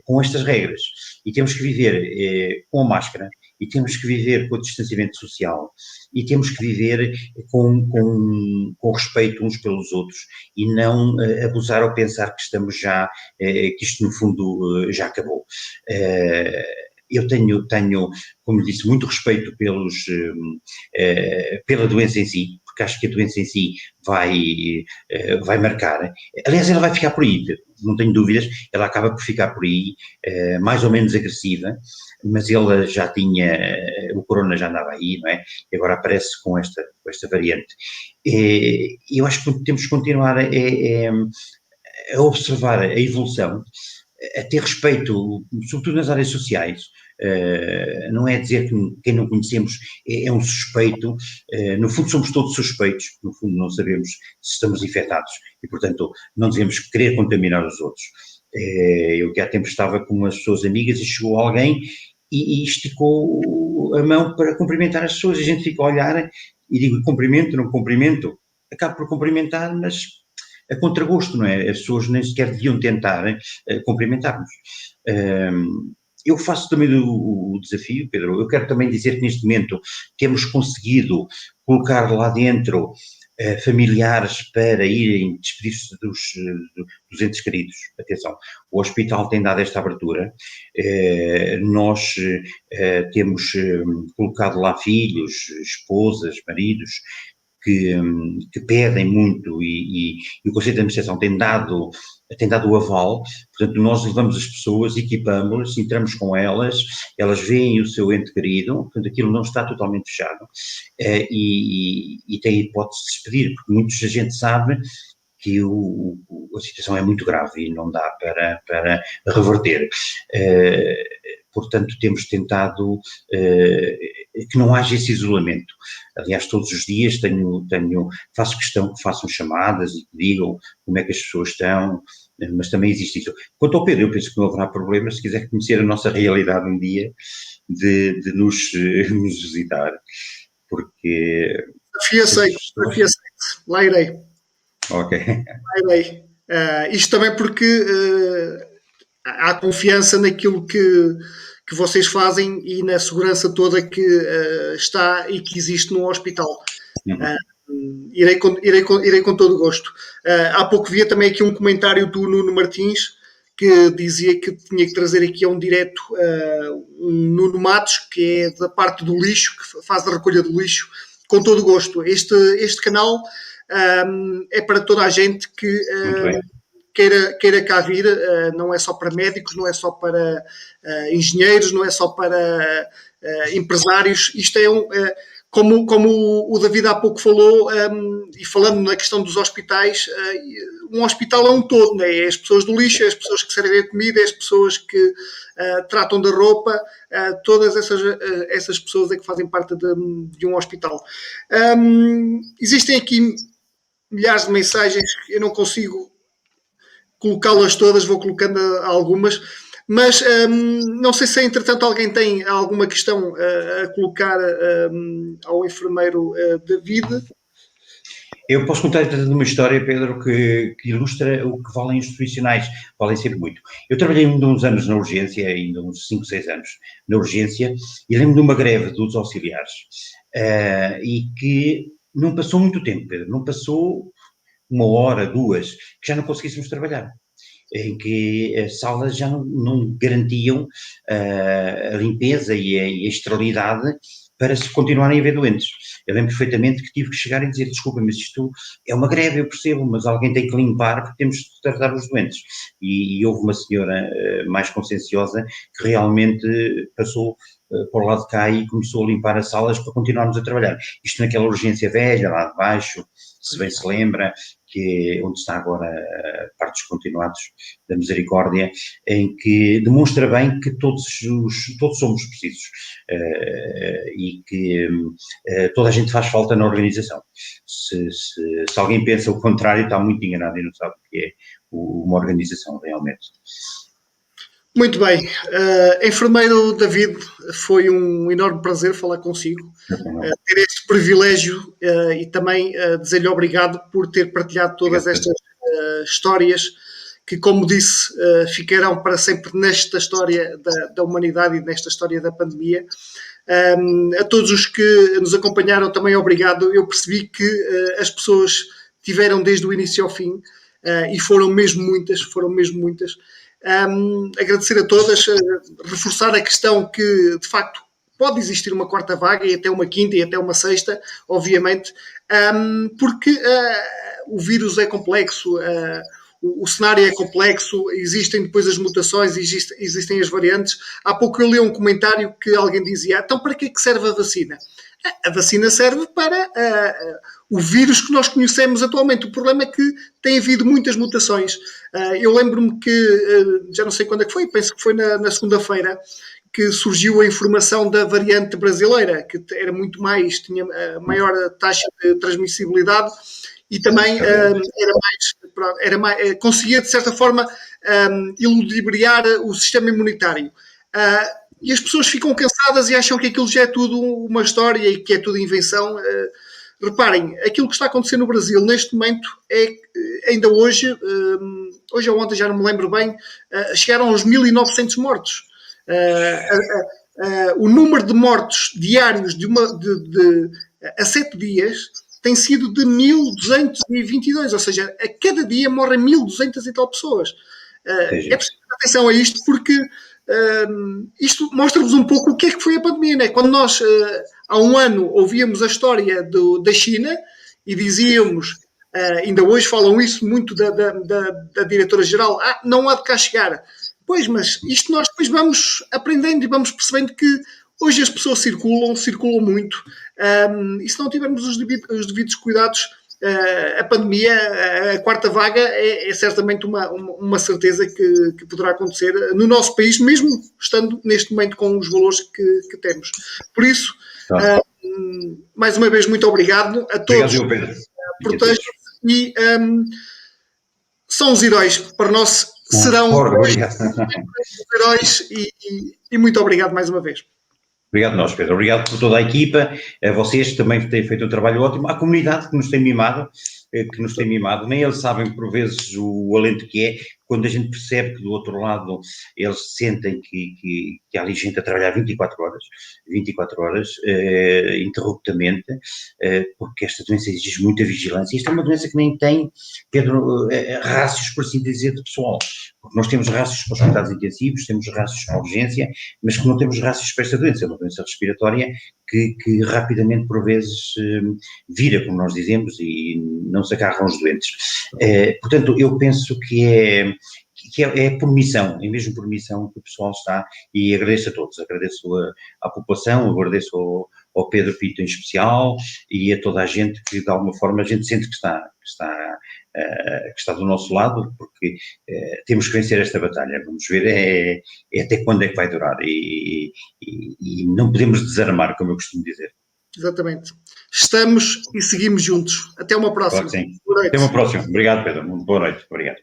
com estas regras. E temos que viver com a máscara. E temos que viver com o distanciamento social, e temos que viver com respeito uns pelos outros, e não abusar ou pensar que estamos já, que isto no fundo já acabou. Eu tenho, como disse, muito respeito pela doença em si, porque acho que a doença em si vai marcar. Aliás, ela vai ficar por aí, não tenho dúvidas, ela acaba por ficar por aí, mais ou menos agressiva, mas ele já tinha, o corona já andava aí, não é? E agora aparece com esta variante. Eu acho que temos que continuar a observar a evolução, a ter respeito, sobretudo nas áreas sociais. Não é dizer que quem não conhecemos é um suspeito, no fundo somos todos suspeitos, no fundo não sabemos se estamos infectados e, portanto, não devemos querer contaminar os outros. Eu que há tempo estava com umas pessoas amigas e chegou alguém e esticou a mão para cumprimentar as pessoas, e a gente fica a olhar e digo, cumprimento, não cumprimento, acabo por cumprimentar, mas a contragosto, não é? As pessoas nem sequer deviam tentar cumprimentar-nos. Eu faço também o desafio, Pedro, eu quero também dizer que neste momento temos conseguido colocar lá dentro familiares para irem despedir-se dos entes queridos. Atenção, o hospital tem dado esta abertura, nós temos colocado lá filhos, esposas, maridos, que pedem muito, e o Conselho de Administração tem dado o aval. Portanto, nós levamos as pessoas, equipamos-las, entramos com elas veem o seu ente querido, portanto aquilo não está totalmente fechado, e tem a hipótese de despedir, porque muita gente sabe que a situação é muito grave e não dá para reverter. Portanto, temos tentado que não haja esse isolamento. Aliás, todos os dias faço questão que façam chamadas e que digam como é que as pessoas estão, mas também existe isso. Quanto ao Pedro, eu penso que não haverá problema se quiser conhecer a nossa realidade um dia, de nos visitar, porque... Desafio aceito, lá irei. Ok. Lá irei. Isto também porque há confiança naquilo que vocês fazem e na segurança toda que está e que existe no hospital. Irei com todo o gosto. Há pouco via também aqui um comentário do Nuno Martins, que dizia que tinha que trazer aqui a um direto um Nuno Matos, que é da parte do lixo, que faz a recolha do lixo, com todo o gosto. Este canal é para toda a gente que queira cá vir, não é só para médicos, não é só para engenheiros, não é só para empresários. Isto é como o David há pouco falou, e falando na questão dos hospitais, um hospital é um todo, né? É as pessoas do lixo, é as pessoas que servem a comida, é as pessoas que tratam da roupa, todas essas pessoas é que fazem parte de um hospital. Existem aqui milhares de mensagens, eu não consigo colocá-las todas, vou colocando algumas, Mas não sei se, entretanto, alguém tem alguma questão a colocar ao enfermeiro David. Eu posso contar uma história, Pedro, que ilustra o que valem os profissionais, valem sempre muito. Eu trabalhei uns anos na urgência, ainda uns 5, 6 anos na urgência, e lembro de uma greve dos auxiliares, e que não passou muito tempo, Pedro, não passou uma hora, duas, que já não conseguíssemos trabalhar, em que as salas já não garantiam a limpeza e a esterilidade para se continuarem a haver doentes. Eu lembro perfeitamente que tive que chegar e dizer, desculpa, mas isto é uma greve, eu percebo, mas alguém tem que limpar porque temos de tratar os doentes. E houve uma senhora mais conscienciosa que realmente passou para o lado de cá e começou a limpar as salas para continuarmos a trabalhar. Isto naquela urgência velha, lá de baixo, se bem se lembra, que é onde está agora a parte dos continuados da Misericórdia, em que demonstra bem que todos somos precisos e que toda a gente faz falta na organização. Se alguém pensa o contrário, está muito enganado e não sabe o que é uma organização realmente. Muito bem. Enfermeiro David, foi um enorme prazer falar consigo, ter este privilégio e também dizer-lhe obrigado por ter partilhado todas estas histórias que, como disse, ficarão para sempre nesta história da humanidade e nesta história da pandemia. A todos os que nos acompanharam também obrigado. Eu percebi que as pessoas tiveram desde o início ao fim e foram mesmo muitas. Agradecer a todas, reforçar a questão que, de facto, pode existir uma quarta vaga e até uma quinta e até uma sexta, obviamente, porque o vírus é complexo, o cenário é complexo, existem depois as mutações, existem as variantes. Há pouco eu li um comentário que alguém dizia, então para que serve a vacina? A vacina serve para o vírus que nós conhecemos atualmente. O problema é que tem havido muitas mutações. Eu lembro-me que, já não sei quando é que foi, penso que foi na segunda-feira, que surgiu a informação da variante brasileira, que era muito mais, tinha maior taxa de transmissibilidade e também conseguia, de certa forma, iludibriar o sistema imunitário. E as pessoas ficam cansadas e acham que aquilo já é tudo uma história e que é tudo invenção. Reparem, aquilo que está acontecendo no Brasil neste momento é, ainda hoje ou ontem, já não me lembro bem, chegaram aos 1.900 mortos. O número de mortos diários a 7 dias tem sido de 1.222, ou seja, a cada dia morrem 1.200 e tal pessoas. É preciso ter atenção a isto porque isto mostra-vos um pouco o que é que foi a pandemia, né? Quando nós há um ano ouvíamos a história da China e dizíamos, ainda hoje falam isso muito da diretora-geral, não há de cá chegar. Pois, mas isto nós depois vamos aprendendo e vamos percebendo que hoje as pessoas circulam muito, e se não tivermos os devidos cuidados, a pandemia, a quarta vaga, é certamente uma certeza que poderá acontecer no nosso país, mesmo estando neste momento com os valores que temos. Por isso, mais uma vez, muito obrigado a todos. Obrigado, Pedro. Protejam e são os heróis. Para nós serão os heróis e muito obrigado mais uma vez. Obrigado nós, Pedro. Obrigado por toda a equipa, a vocês também que têm feito um trabalho ótimo, à comunidade que nos tem mimado, nem eles sabem por vezes o alento que é, quando a gente percebe que do outro lado eles sentem que há ali gente a trabalhar 24 horas, interruptamente, porque esta doença exige muita vigilância. Isto é uma doença que nem tem, Pedro, rácios, por assim dizer, de pessoal, porque nós temos rácios para os cuidados intensivos, temos rácios para a urgência, mas que não temos rácios para esta doença, é uma doença respiratória que rapidamente, por vezes, vira, como nós dizemos, e não se agarram os doentes. Portanto, eu penso que é por missão, é mesmo por missão que o pessoal está, e agradeço a todos, agradeço à população, agradeço ao Pedro Pito em especial, e a toda a gente que de alguma forma a gente sente que está do nosso lado, porque temos que vencer esta batalha, vamos ver até quando é que vai durar, e não podemos desarmar, como eu costumo dizer. Exatamente. Estamos e seguimos juntos. Até uma próxima. Claro que sim. Até uma próxima. Obrigado, Pedro. Boa noite. Obrigado.